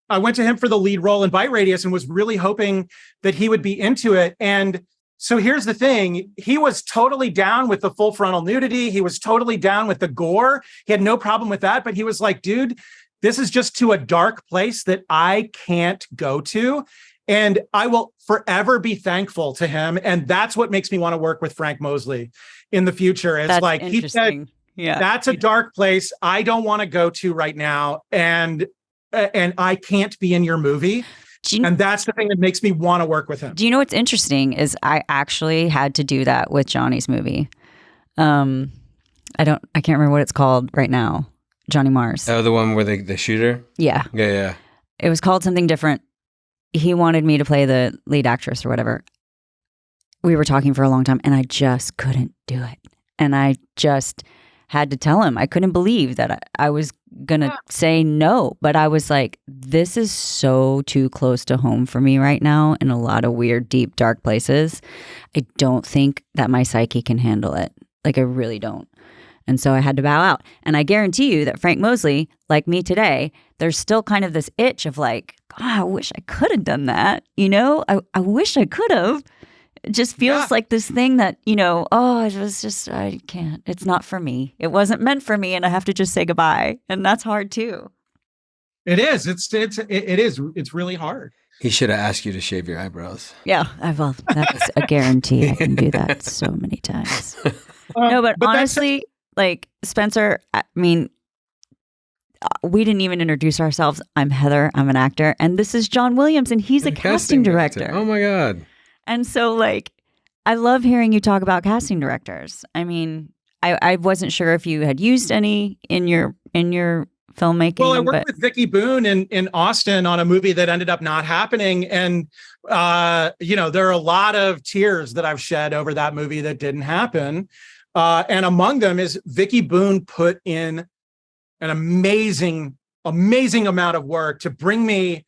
I went to him for the lead role in Bite Radius and was really hoping that he would be into it. And so here's the thing. He was totally down with the full frontal nudity. He was totally down with the gore. He had no problem with that. But he was like, dude, this is just to a dark place that I can't go to. And I will forever be thankful to him. And that's what makes me want to work with Frank Mosley in the future. It's That's like he said, yeah, that's a dark place I don't want to go to right now. And I can't be in your movie. And that's the thing that makes me want to work with him. Do you know what's interesting is I actually had to do that with Johnny's movie. I can't remember what it's called right now. Johnny Mars. Oh, the one where the shooter? Yeah. Yeah. It was called something different. He wanted me to play the lead actress or whatever. We were talking for a long time and I just couldn't do it. And I just had to tell him. I couldn't believe that I was going to say no. But I was like, this is so too close to home for me right now in a lot of weird, deep, dark places. I don't think that my psyche can handle it. Like, I really don't. And so I had to bow out. And I guarantee you that Frank Mosley, like me today, there's still kind of this itch of like, God, I wish I could have done that. You know, I wish I could have. It just feels like this thing that, you know, it was just, I can't. It's not for me. It wasn't meant for me. And I have to just say goodbye. And that's hard too. It is. It is. It's really hard. He should have asked you to shave your eyebrows. Yeah. That's a guarantee. I can do that so many times. No, but honestly, like Spencer, I mean, we didn't even introduce ourselves. I'm Heather. I'm an actor. And this is John Williams. And he's a casting director. Oh my God. And so, like, I love hearing you talk about casting directors. I mean, I wasn't sure if you had used any in your filmmaking. Well, I worked with Vicky Boone in Austin on a movie that ended up not happening. And, there are a lot of tears that I've shed over that movie that didn't happen. And among them is Vicky Boone put in an amazing amount of work to bring me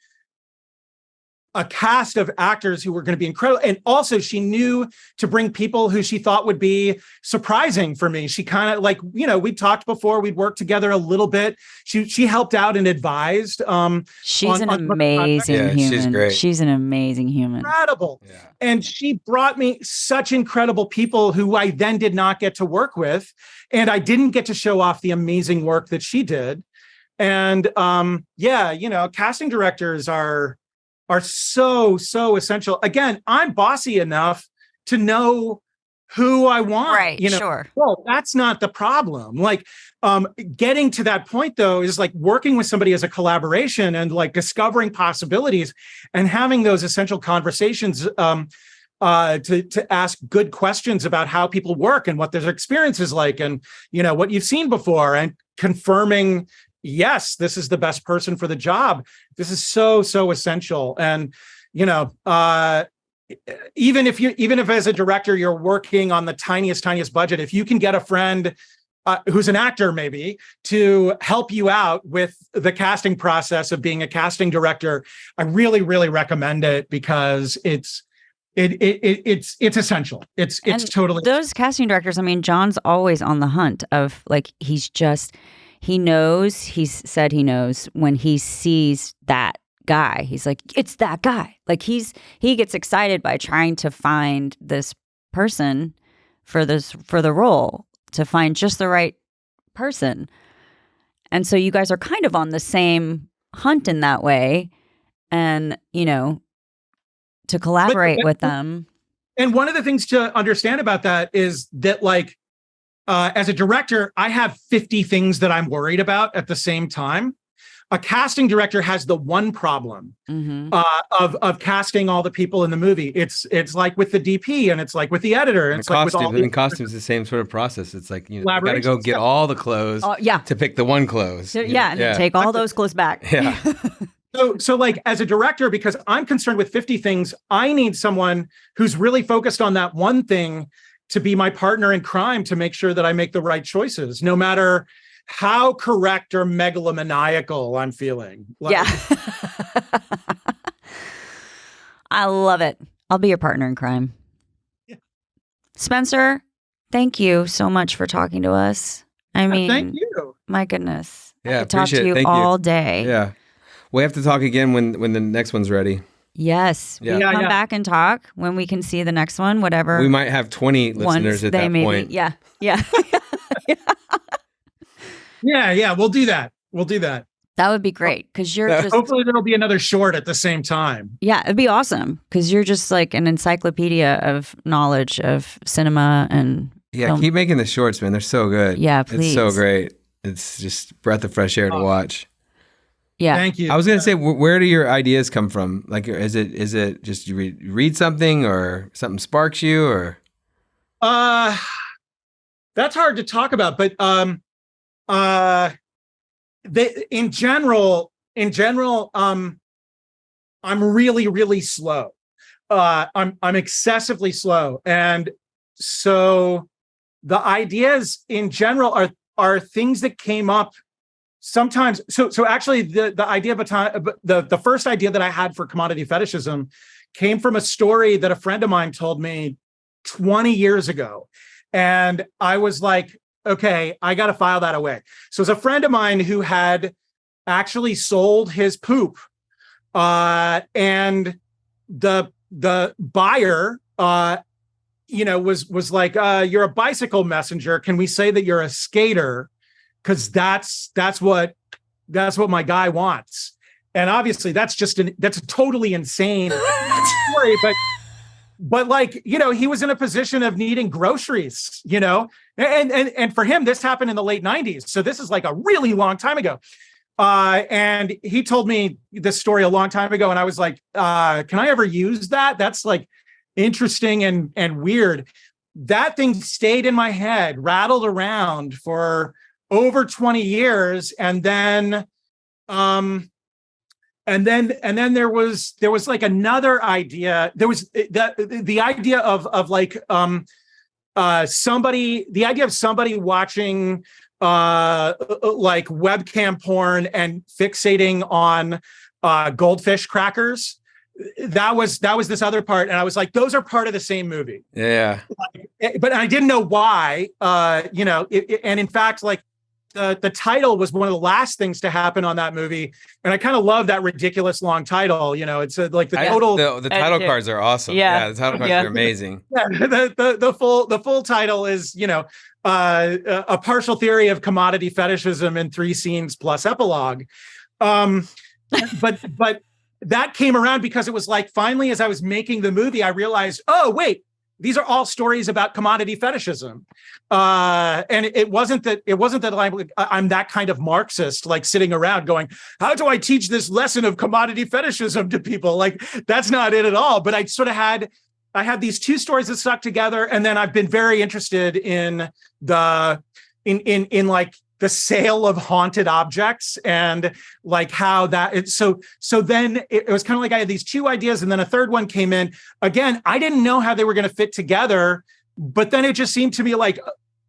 a cast of actors who were going to be incredible. And also she knew to bring people who she thought would be surprising for me. She kind of like, we talked before, we'd worked together a little bit. She helped out and advised. She's an amazing human. She's great. She's an amazing human. Incredible. Yeah. And she brought me such incredible people who I then did not get to work with. And I didn't get to show off the amazing work that she did. And casting directors are so essential. Again, I'm bossy enough to know who I want. Right. Sure. Well, that's not the problem. Like, getting to that point though is like working with somebody as a collaboration and like discovering possibilities and having those essential conversations to ask good questions about how people work and what their experience is like and what you've seen before and confirming, yes, this is the best person for the job. This is so essential. And, even if as a director, you're working on the tiniest budget, if you can get a friend who's an actor maybe to help you out with the casting process of being a casting director, I really, really recommend it because it's essential. It's totally those casting directors. I mean, John's always on the hunt of like, he said he knows when he sees that guy. He's like, it's that guy. Like he gets excited by trying to find this person for the role, to find just the right person. And so you guys are kind of on the same hunt in that way. And, to collaborate with them. And one of the things to understand about that is that like, as a director, I have 50 things that I'm worried about at the same time. A casting director has the one problem of casting all the people in the movie. It's like with the DP and it's like with the editor. And it's like with all the costumes, the same sort of process. It's like you got to go get all the clothes to pick the one clothes. And then take all those clothes back. Yeah. So like as a director, because I'm concerned with 50 things, I need someone who's really focused on that one thing to be my partner in crime to make sure that I make the right choices, no matter how correct or megalomaniacal I'm feeling. I love it. I'll be your partner in crime. Yeah. Spencer, thank you so much for talking to us. I mean, thank you. My goodness. Yeah, I could talk to you all day. Yeah. We have to talk again when the next one's ready. Yes. Yeah. We'll come back and talk when we can see the next one, whatever. We might have 20 listeners at that point. Yeah. Yeah, we'll do that. That would be great because you're just. Hopefully, there'll be another short at the same time. Yeah, it'd be awesome because you're just like an encyclopedia of knowledge of cinema and. Yeah, film. keep making the shorts, man. They're so good. Yeah, please. It's so great. It's just breath of fresh air to watch. Yeah. Thank you. I was gonna say, where do your ideas come from? Like, is it just you read something or something sparks you, or? That's hard to talk about, but in general, I'm really, really slow. I'm excessively slow, and so the ideas in general are things that came up sometimes. So actually, the idea behind the first idea that I had for commodity fetishism came from a story that a friend of mine told me 20 years ago, and I was like, okay, I got to file that away. So it's a friend of mine who had actually sold his poop, and the buyer, was like, you're a bicycle messenger. Can we say that you're a skater? Because that's what my guy wants. And obviously, that's a totally insane story, but like, he was in a position of needing groceries, and for him, this happened in the late 90s. So this is like a really long time ago. And he told me this story a long time ago. And I was like, can I ever use that? That's like interesting and weird. That thing stayed in my head, rattled around for over 20 years. And then there was like another idea. There was the idea of like the idea of somebody watching like webcam porn and fixating on goldfish crackers. That was this other part, and I was like, those are part of the same movie. Yeah, but I didn't know why. And in fact, like. The title was one of the last things to happen on that movie, and I kind of love that ridiculous long title. It's like the total. The title cards are awesome. Yeah, the title cards are amazing. Yeah, the full title is a partial theory of commodity fetishism in 3 scenes plus epilogue. But that came around because it was like finally, as I was making the movie, I realized, oh wait. These are all stories about commodity fetishism, and it wasn't that I'm that kind of Marxist, like sitting around going, "How do I teach this lesson of commodity fetishism to people?" Like that's not it at all. But I sort of had these two stories that stuck together, and then I've been very interested in like the sale of haunted objects and like how that so then it was kind of like I had these two ideas and then a third one came in. Again, I didn't know how they were going to fit together, but then it just seemed to me like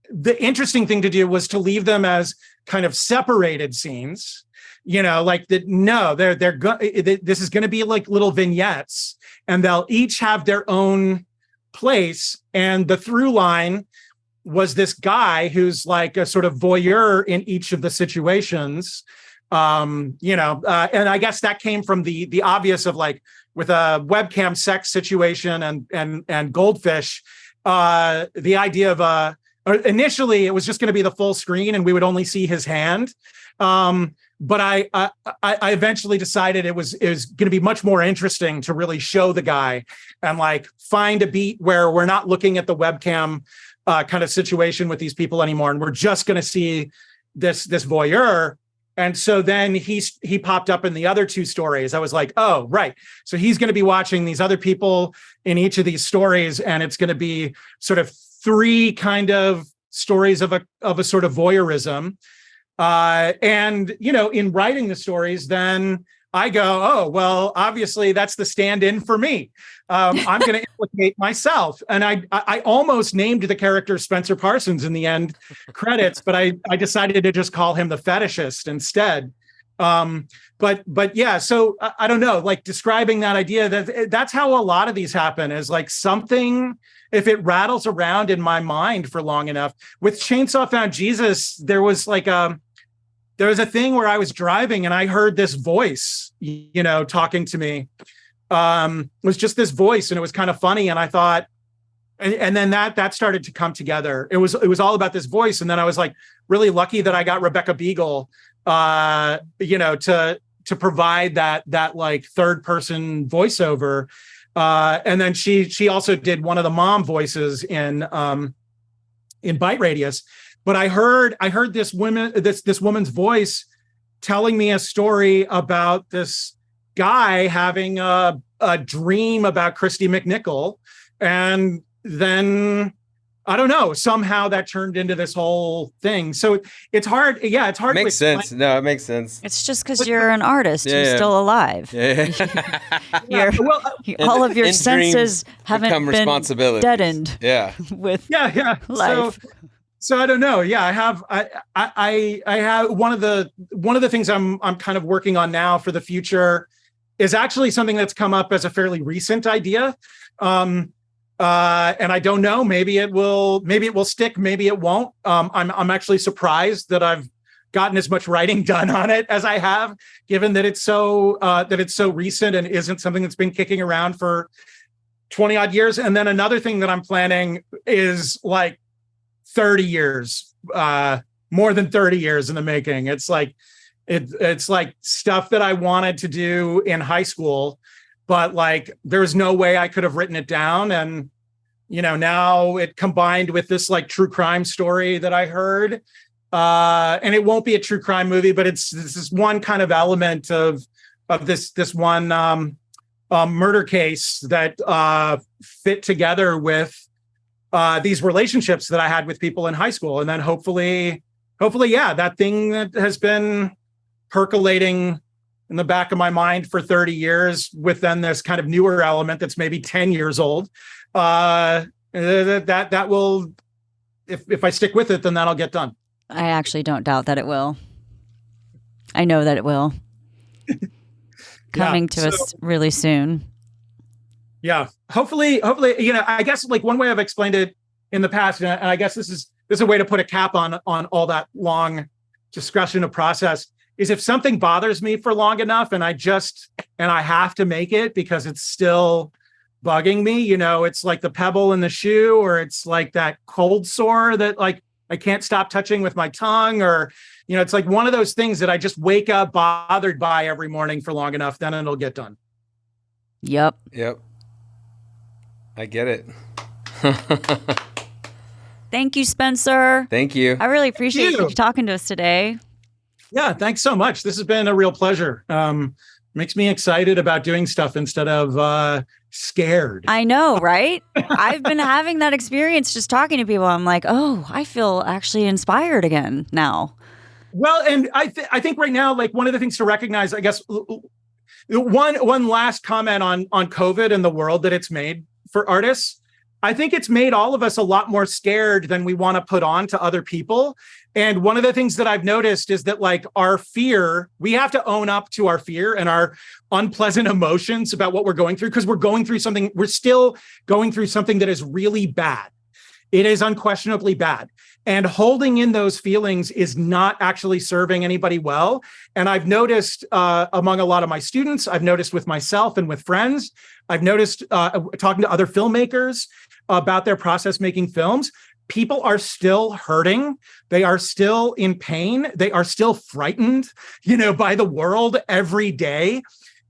the interesting thing to do was to leave them as kind of separated scenes, like that. No, this is going to be like little vignettes and they'll each have their own place. And the through line was this guy who's like a sort of voyeur in each of the situations, and I guess that came from the obvious of like with a webcam sex situation and goldfish, the idea of initially it was just going to be the full screen and we would only see his hand, but I eventually decided it was going to be much more interesting to really show the guy and like find a beat where we're not looking at the webcam kind of situation with these people anymore, and we're just going to see this voyeur. And so then he popped up in the other two stories. I was like, oh right, so he's going to be watching these other people in each of these stories, and it's going to be sort of 3 kind of stories of a sort of voyeurism. And in writing the stories, then I go, oh, well, obviously that's the stand-in for me. I'm going to implicate myself. And I almost named the character Spencer Parsons in the end credits, but I decided to just call him the fetishist instead. But yeah, so I don't know, like describing that idea, that's how a lot of these happen, is like something, if it rattles around in my mind for long enough. With Chainsaw Found Jesus, there was a thing where I was driving and I heard this voice, talking to me. It was just this voice, and it was kind of funny. And I thought, and then that started to come together. It was all about this voice. And then I was like really lucky that I got Rebecca Beagle to provide that like third person voiceover. And then she also did one of the mom voices in Bite Radius. But I heard this woman's voice telling me a story about this guy having a dream about Christy McNichol, and then I don't know, somehow that turned into this whole thing. So it's hard. Yeah, it's hard. Makes sense. No, it makes sense. It's just because you're an artist who's still alive. Yeah. All of your senses haven't become been deadened. Yeah. With life. So I don't know. Yeah, I have one of the things I'm kind of working on now for the future is actually something that's come up as a fairly recent idea. And I don't know, maybe it will stick, maybe it won't. I'm actually surprised that I've gotten as much writing done on it as I have, given that it's so recent and isn't something that's been kicking around for 20 odd years. And then another thing that I'm planning is like 30 years, more than 30 years in the making. It's like stuff that I wanted to do in high school, but like there's no way I could have written it down. And, now it combined with this like true crime story that I heard. And it won't be a true crime movie, but this is one kind of element of this one murder case that fit together with these relationships that I had with people in high school. And then hopefully, yeah, that thing that has been percolating in the back of my mind for 30 years with then this kind of newer element that's maybe 10 years old, that will, if I stick with it, then that'll get done. I actually don't doubt that it will. I know that it will. Coming to us really soon. Yeah, hopefully, I guess like one way I've explained it in the past, and I guess this is a way to put a cap on all that long discussion of process, is if something bothers me for long enough and I have to make it because it's still bugging me, it's like the pebble in the shoe, or it's like that cold sore that like I can't stop touching with my tongue, or, it's like one of those things that I just wake up bothered by every morning for long enough, then it'll get done. Yep. I get it. Thank you, Spencer. Thank you. I really appreciate you talking to us today. Yeah, thanks so much. This has been a real pleasure. Makes me excited about doing stuff instead of scared. I know, right? I've been having that experience just talking to people. I'm like, oh, I feel actually inspired again now. Well, and I think right now, like one of the things to recognize, I guess, one last comment on COVID and the world that it's made for artists. I think it's made all of us a lot more scared than we want to put on to other people. And one of the things that I've noticed is that like our fear, we have to own up to our fear and our unpleasant emotions about what we're going through, because we're still going through something that is really bad. It is unquestionably bad. And holding in those feelings is not actually serving anybody well. And I've noticed among a lot of my students, I've noticed with myself and with friends, I've noticed talking to other filmmakers about their process making films, people are still hurting. They are still in pain. They are still frightened, by the world every day.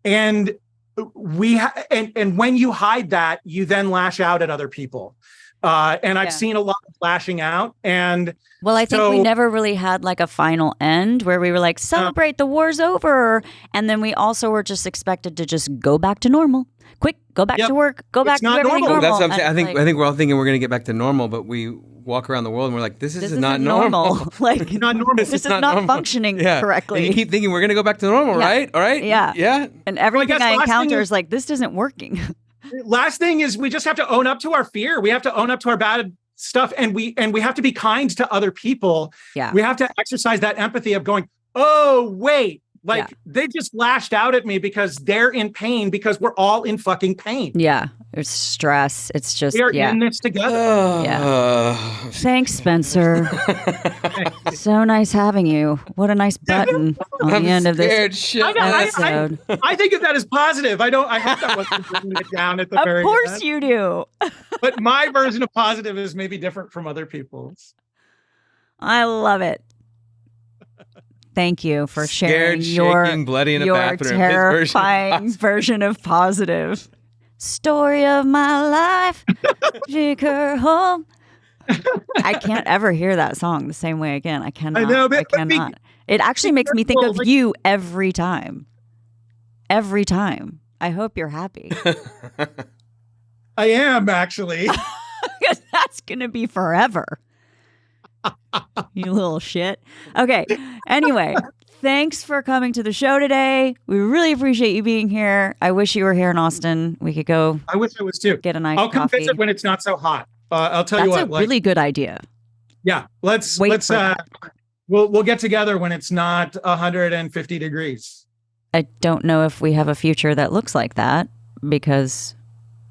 And and when you hide that, you then lash out at other people. And I've seen a lot of lashing out. And well, I think we never really had like a final end where we were like, celebrate, the war's over. And then we also were just expected to just go back to normal. Quick, go back to work, go back to everything normal. That's what I'm saying. I think we're all thinking we're going to get back to normal, but we walk around the world and we're like, this is not normal. Like, it's not normal. This is not functioning correctly. And you keep thinking we're going to go back to normal, right? All right? Yeah. And everything I encounter is like, this isn't working. Last thing is we just have to own up to our fear. We have to own up to our bad stuff, and we have to be kind to other people. Yeah. We have to exercise that empathy of going, oh, wait, they just lashed out at me because they're in pain, because we're all in fucking pain. Yeah. It's stress. It's just, we're in this together. Thanks, Spencer. So nice having you. What a nice button on the end of this episode. I think of that as positive. I hope that wasn't bringing it down at the very end. Of course you do. But my version of positive is maybe different from other people's. I love it. Thank you for Scared, sharing your, shaking, bloody in a your bathroom. His terrifying version of positive. Story of my life. Take her home. I can't ever hear that song the same way again. I cannot. I know, but I cannot. It actually makes me think of you every time. Every time. I hope you're happy. I am actually. Because that's going to be forever. You little shit. Okay. Anyway, thanks for coming to the show today. We really appreciate you being here. I wish you were here in Austin. We could go. I wish I was too. Get a nice I'll come coffee. visit when it's not so hot. I'll tell you what. That's a really good idea. Yeah, let's Wait for that. we'll get together when it's not 150 degrees. I don't know if we have a future that looks like that because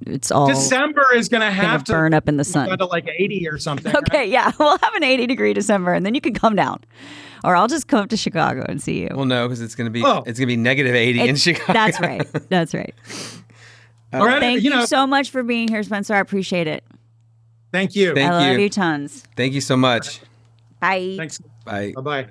it's all December is going to have to burn up in the sun. Go to like 80 or something. Okay, right? yeah, we'll have an 80-degree December, and then you can come down, or I'll just come up to Chicago and see you. Well, no, because it's gonna be negative 80 in Chicago. That's right. That's right. All right. Thank you so much for being here, Spencer. I appreciate it. Thank you. I love you tons. Thank you so much. Bye. Thanks. Bye. Bye-bye.